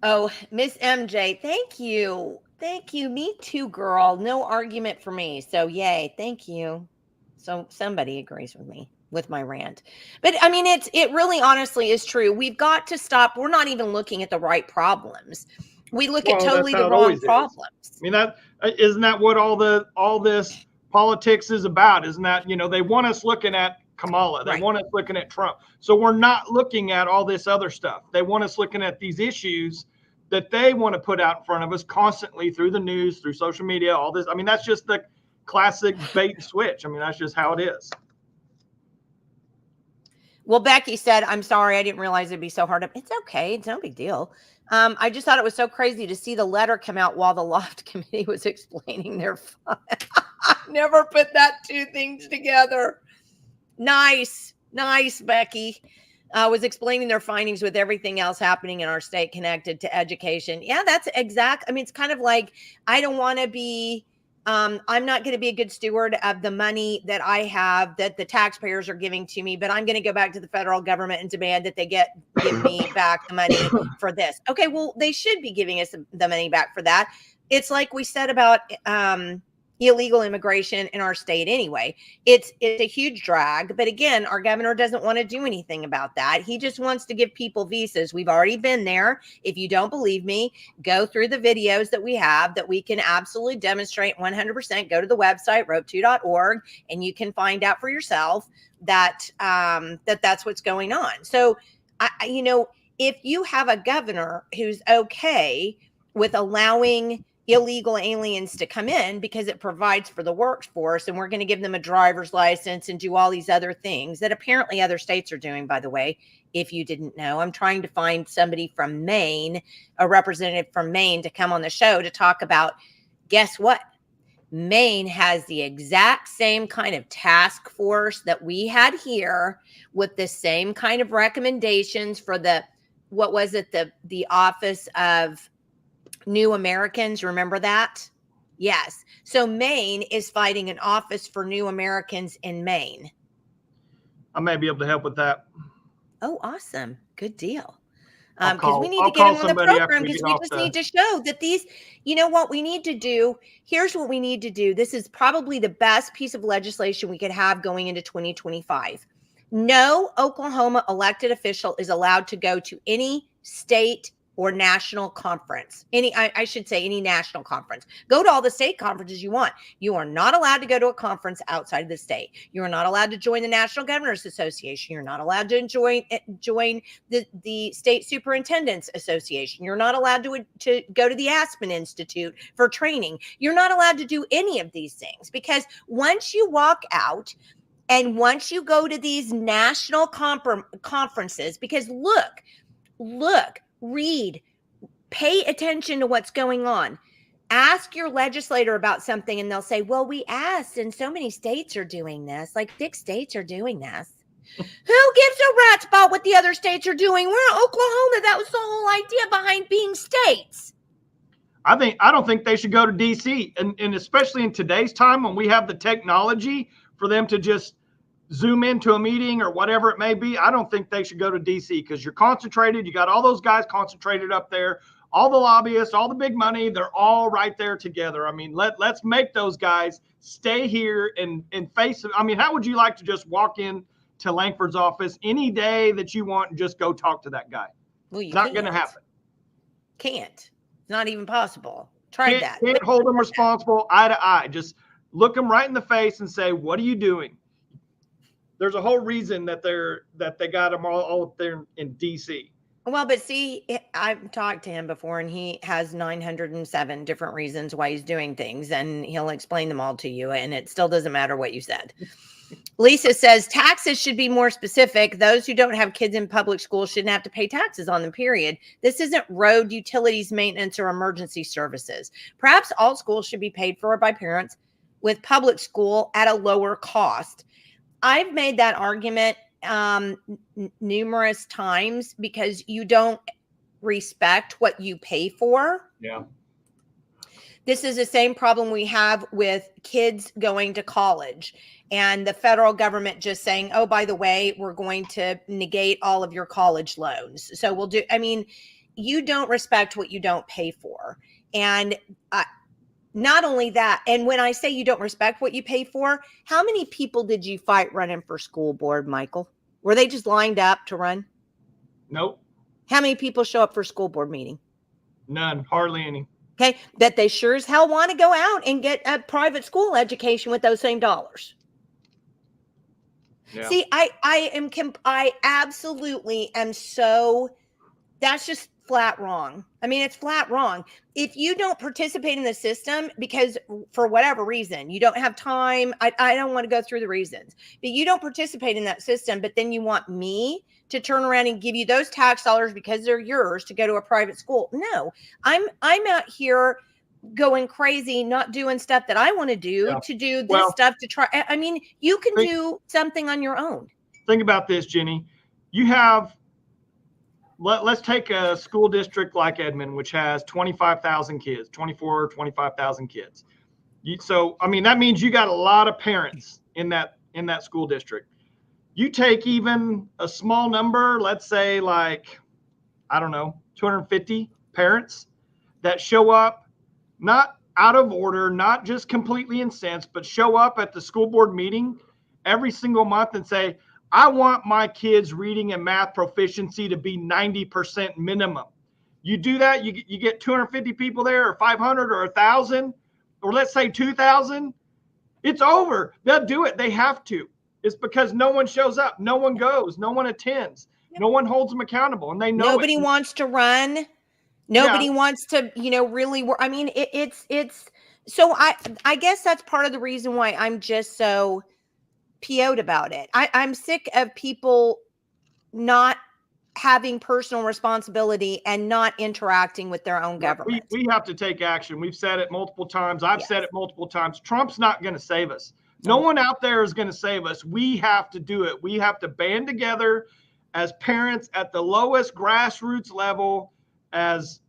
Oh, Miss MJ, thank you. Thank you. Me too, girl. No argument for me. So yay. Thank you. So somebody agrees with me with my rant. But I mean, it really honestly is true. We've got to stop. We're not even looking at the right problems. We look at totally the wrong problems. I mean, isn't that what all this politics is about? Isn't that, they want us looking at Kamala. They want us looking at Trump. So we're not looking at all this other stuff. They want us looking at these issues that they want to put out in front of us constantly through the news, through social media, all this. I mean, that's just the classic bait and switch. I mean, that's just how it is. Well, Becky said, I'm sorry, I didn't realize it'd be so hard. It's okay. It's no big deal. I just thought it was so crazy to see the letter come out while the Loft Committee was explaining their fun. I never put that two things together. Nice, Becky. Was explaining their findings with everything else happening in our state connected to education. Yeah, that's exact. I mean, it's kind of like, I don't want to be, I'm not going to be a good steward of the money that I have, that the taxpayers are giving to me, but I'm going to go back to the federal government and demand that they give me back the money for this. Okay, well, they should be giving us the money back for that. It's like we said about illegal immigration in our state anyway. It's a huge drag. But again, our governor doesn't want to do anything about that. He just wants to give people visas. We've already been there. If you don't believe me, go through the videos that we have that we can absolutely demonstrate 100%. Go to the website, rope2.org, and you can find out for yourself that that's what's going on. So, if you have a governor who's okay with allowing illegal aliens to come in because it provides for the workforce, and we're going to give them a driver's license and do all these other things that apparently other states are doing, by the way, if you didn't know. I'm trying to find somebody from Maine, a representative from Maine, to come on the show to talk about, guess what? Maine has the exact same kind of task force that we had here, with the same kind of recommendations for the Office of New Americans. Remember that? Yes. So Maine is fighting an office for New Americans in Maine. I may be able to help with that. Oh, awesome. Good deal. Because we need to get him on the program, because we just need to show that these, what we need to do. Here's what we need to do. This is probably the best piece of legislation we could have going into 2025. No Oklahoma elected official is allowed to go to any state or national conference. I should say any national conference. Go to all the state conferences you want. You are not allowed to go to a conference outside of the state. You are not allowed to join the National Governors Association. You're not allowed to join the State Superintendents Association. You're not allowed to go to the Aspen Institute for training. You're not allowed to do any of these things, because once you walk out and once you go to these national conferences, because look, read, pay attention to what's going on. Ask your legislator about something and they'll say, well, we asked and so many states are doing this. Like 6 states are doing this. Who gives a rat's about what the other states are doing? We're in Oklahoma. That was the whole idea behind being states. I don't think they should go to DC, and especially in today's time when we have the technology for them to just Zoom into a meeting or whatever it may be. I don't think they should go to DC because you're concentrated. You got all those guys concentrated up there, all the lobbyists, all the big money. They're all right there together. I mean, let's make those guys stay here and face it. I mean, how would you like to just walk in to Langford's office any day that you want and just go talk to that guy? Well, it's not going to happen. Can't. Not even possible. Tried that. Can't hold them responsible eye to eye. Just look them right in the face and say, "What are you doing?" There's a whole reason that they got them all up there in DC. Well, but see, I've talked to him before, and he has 907 different reasons why he's doing things, and he'll explain them all to you, and it still doesn't matter what you said. Lisa says taxes should be more specific. Those who don't have kids in public school shouldn't have to pay taxes on them, period. This isn't road, utilities, maintenance, or emergency services. Perhaps all schools should be paid for by parents with public school at a lower cost. I've made that argument numerous times because you don't respect what you pay for. Yeah. This is the same problem we have with kids going to college and the federal government just saying, oh, by the way, we're going to negate all of your college loans. So we'll do, I mean, you don't respect what you don't pay for. And not only that, and when I say you don't respect what you pay for, how many people did you fight running for school board, Michael? Were they just lined up to run? Nope. How many people show up for school board meeting? None, hardly any. Okay, that they sure as hell want to go out and get a private school education with those same dollars. Yeah. See, I absolutely am so, that's just flat wrong. I mean, it's flat wrong. If you don't participate in the system because for whatever reason, you don't have time, I don't want to go through the reasons, but you don't participate in that system, but then you want me to turn around and give you those tax dollars because they're yours to go to a private school. No, I'm out here going crazy, not doing stuff that I want to do to do this stuff to try. I mean, you can do something on your own. Think about this, Jenny. You have, let's take a school district like Edmond, which has 25,000 kids, 25,000 kids. So, I mean, that means you got a lot of parents in that school district. You take even a small number, let's say like, I don't know, 250 parents that show up, not out of order, not just completely incensed, but show up at the school board meeting every single month and say, I want my kids' reading and math proficiency to be 90% minimum. You do that, you get 250 people there, or 500 or 1,000, or let's say 2,000, it's over. They'll do it. They have to. It's because no one shows up, no one goes, no one attends, no one holds them accountable, and they know nobody wants to run. Nobody wants to, really work. I mean, it's so I guess that's part of the reason why I'm just so PO'd about it. I'm sick of people not having personal responsibility and not interacting with their own government. We have to take action. We've said it multiple times. I've said it multiple times. Trump's not going to save us. No one out there is going to save us. We have to do it. We have to band together as parents at the lowest grassroots level, as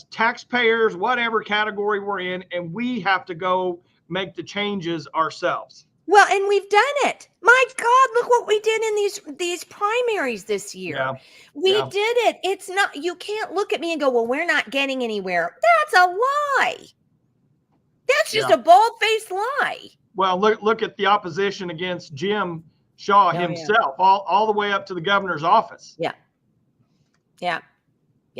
taxpayers, whatever category we're in, and we have to go make the changes ourselves. Well, and we've done it. My God, look what we did in these primaries this year. Yeah. We did it. It's not, you can't look at me and go, well, we're not getting anywhere. That's a lie. That's just a bald-faced lie. Well, look at the opposition against Jim Shaw himself, all the way up to the governor's office. Yeah,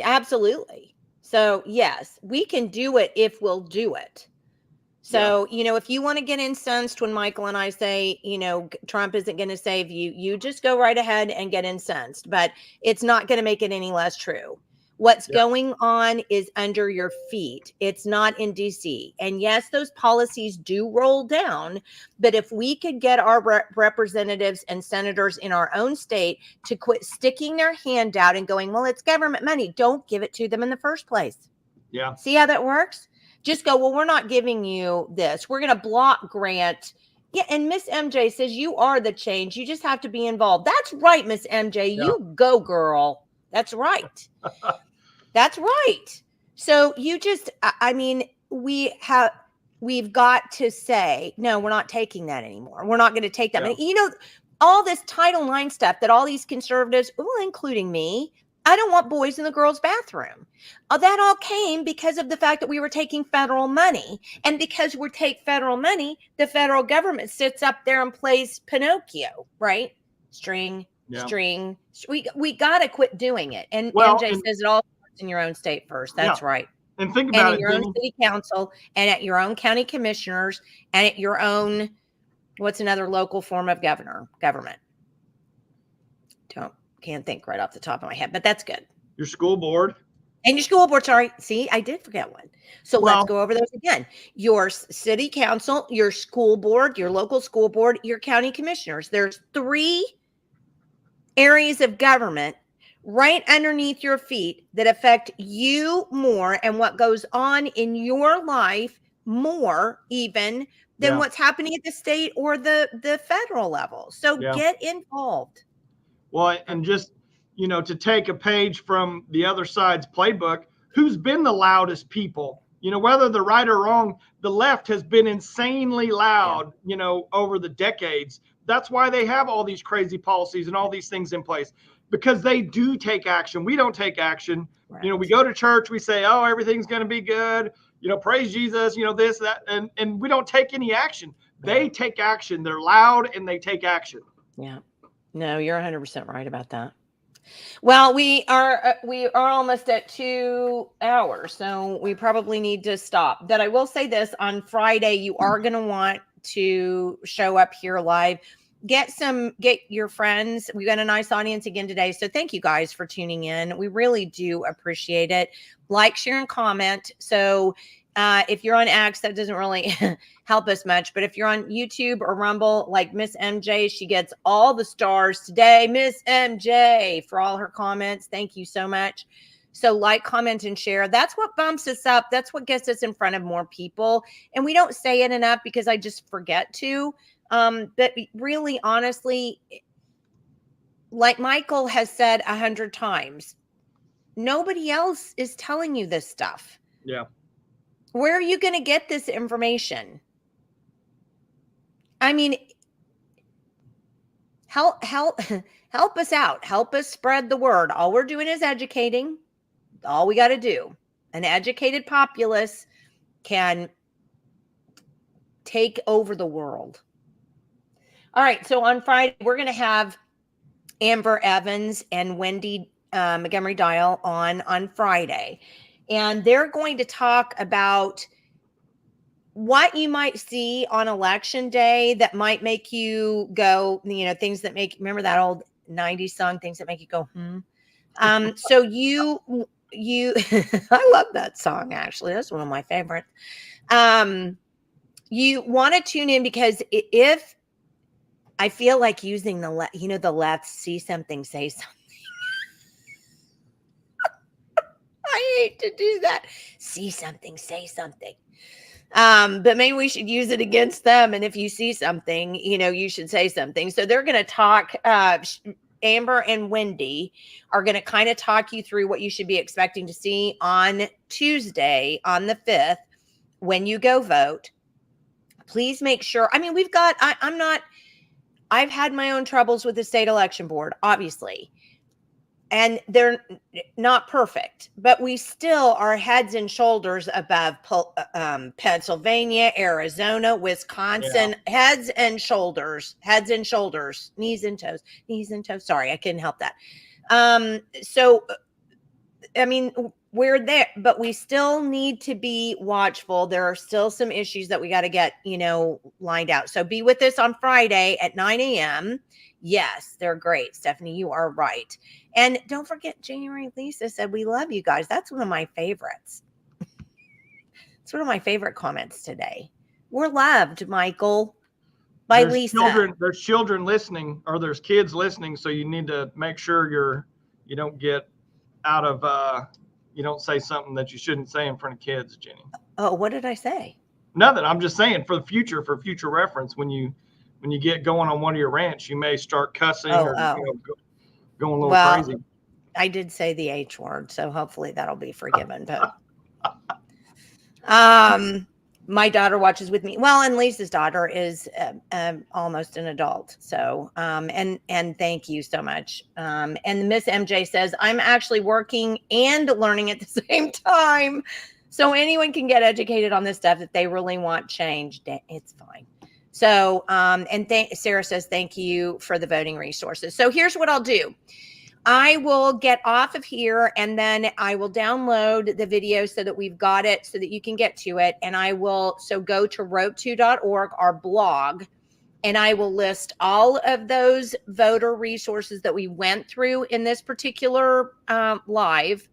absolutely. So, yes, we can do it if we'll do it. So, if you want to get incensed when Michael and I say, Trump isn't going to save you, you just go right ahead and get incensed. But it's not going to make it any less true. What's going on is under your feet. It's not in DC. And yes, those policies do roll down. But if we could get our representatives and senators in our own state to quit sticking their hand out and going, well, it's government money. Don't give it to them in the first place. Yeah. See how that works? just go, well, we're not giving you this. We're going to block grant. Yeah. And Miss MJ says you are the change. You just have to be involved. That's right, Miss MJ. Yeah. You go, girl. That's right. That's right. So you just, I mean, we've got to say, no, we're not taking that anymore. We're not going to take that. Yeah. You know, all this Title IX stuff that all these conservatives, well, including me, I don't want boys in the girls' bathroom. That all came because of the fact that we were taking federal money. And because we take federal money, the federal government sits up there and plays Pinocchio, right? String. We got to quit doing it. And MJ says it all starts in your own state first. That's right. And think about it, your own city council, and at your own county commissioners, and at your own, what's another local form of government? Can't think right off the top of my head, but that's good. Your school board. And your school board, sorry. See, I did forget one. So let's go over those again. Your city council, your school board, your local school board, your county commissioners. There's 3 areas of government right underneath your feet that affect you more and what goes on in your life more even than what's happening at the state or the federal level. So get involved. Well, and just, to take a page from the other side's playbook, who's been the loudest people? Whether they're right or wrong, the left has been insanely loud, over the decades. That's why they have all these crazy policies and all these things in place, because they do take action. We don't take action. Right. We go to church, we say, oh, everything's going to be good. Praise Jesus, this, that, and we don't take any action. They take action. They're loud and they take action. Yeah. No, you're 100% right about that. Well, we are almost at 2 hours, so we probably need to stop. But I will say this, on Friday, you are going to want to show up here live. Get your friends. We got a nice audience again today. So thank you guys for tuning in. We really do appreciate it. Like, share, and comment. So if you're on X, that doesn't really help us much. But if you're on YouTube or Rumble, like Miss MJ, she gets all the stars today. Miss MJ, for all her comments. Thank you so much. So like, comment, and share. That's what bumps us up. That's what gets us in front of more people. And we don't say it enough because I just forget to. But really, honestly, like Michael has said 100 times, nobody else is telling you this stuff. Yeah. Where are you going to get this information? I mean, help us out. Help us spread the word. All we're doing is educating. All we got to do. An educated populace can take over the world. All right. So on Friday, we're going to have Amber Evans and Wendy Montgomery Dial on Friday. And they're going to talk about what you might see on election day that might make you go, things that make, remember that old 90s song, things that make you go, So you, I love that song, actually. That's one of my favorites. You want to tune in because if I feel like using the left, see something, say something. I hate to do that. See something, say something. But maybe we should use it against them. And if you see something, you should say something. So they're going to talk, Amber and Wendy are going to kind of talk you through what you should be expecting to see on Tuesday, on the 5th, when you go vote. Please make sure. I mean, I've had my own troubles with the state election board, obviously. And they're not perfect, but we still are heads and shoulders above Pennsylvania, Arizona, Wisconsin, heads and shoulders, knees and toes. Sorry, I couldn't help that. So, I mean, we're there, but we still need to be watchful. There are still some issues that we got to get, lined out. So be with us on Friday at 9 a.m. Yes, they're great. Stephanie, you are right. And don't forget, January Lisa said, we love you guys. That's one of my favorites. It's one of my favorite comments today. We're loved, Michael, by Lisa. There's children listening, or there's kids listening. So you need to make sure you don't get out of, you don't say something that you shouldn't say in front of kids, Jenny. Oh, what did I say? Nothing. I'm just saying for future reference, when you get going on one of your rants, you may start cussing or going a little crazy. I did say the H word, so hopefully that'll be forgiven. But my daughter watches with me. Well, and Lisa's daughter is almost an adult. So, and thank you so much. And Miss MJ says, I'm actually working and learning at the same time. So anyone can get educated on this stuff if they really want change. It's fine. So, and Sarah says, thank you for the voting resources. So here's what I'll do. I will get off of here and then I will download the video so that we've got it so that you can get to it. And I will, so go to rope2.org, our blog, and I will list all of those voter resources that we went through in this particular live.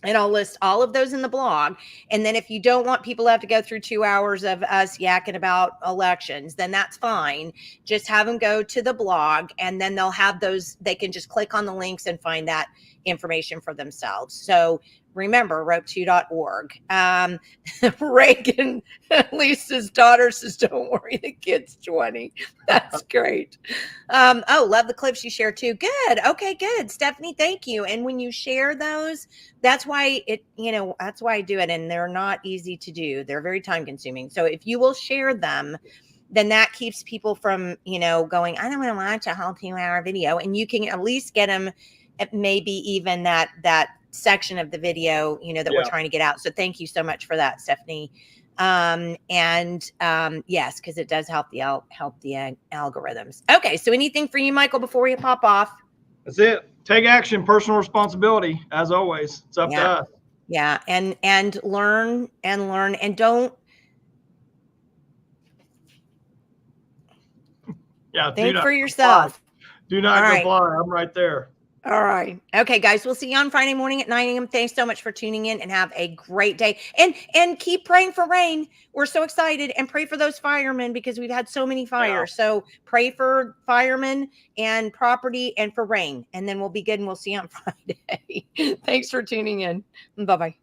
And I'll list all of those in the blog. And then if you don't want people to have to go through 2 hours of us yakking about elections, then that's fine. Just have them go to the blog and then they'll have those, they can just click on the links and find that information for themselves. So remember, rope2.org. Reagan, Lisa's daughter says, don't worry, the kid's 20. That's great. Oh, love the clips you share too. Good. Okay, good. Stephanie, thank you. And when you share those, that's why that's why I do it. And they're not easy to do. They're very time consuming. So if you will share them, then that keeps people from, going, I don't want to watch a whole 2-hour video. And you can at least get them at maybe even that section of the video, that we're trying to get out. So thank you so much for that, Stephanie. Yes, because it does help the algorithms. Okay. So anything for you, Michael, before we pop off? That's it. Take action, personal responsibility. As always, it's up to us. Yeah. And learn and don't. Yeah. Think for yourself. Do not comply. I'm right there. All right. Okay, guys, we'll see you on Friday morning at 9 a.m. Thanks so much for tuning in and have a great day. And keep praying for rain. We're so excited, and pray for those firemen because we've had so many fires. Yeah. So pray for firemen and property and for rain, and then we'll be good and we'll see you on Friday. Thanks for tuning in. Bye-bye.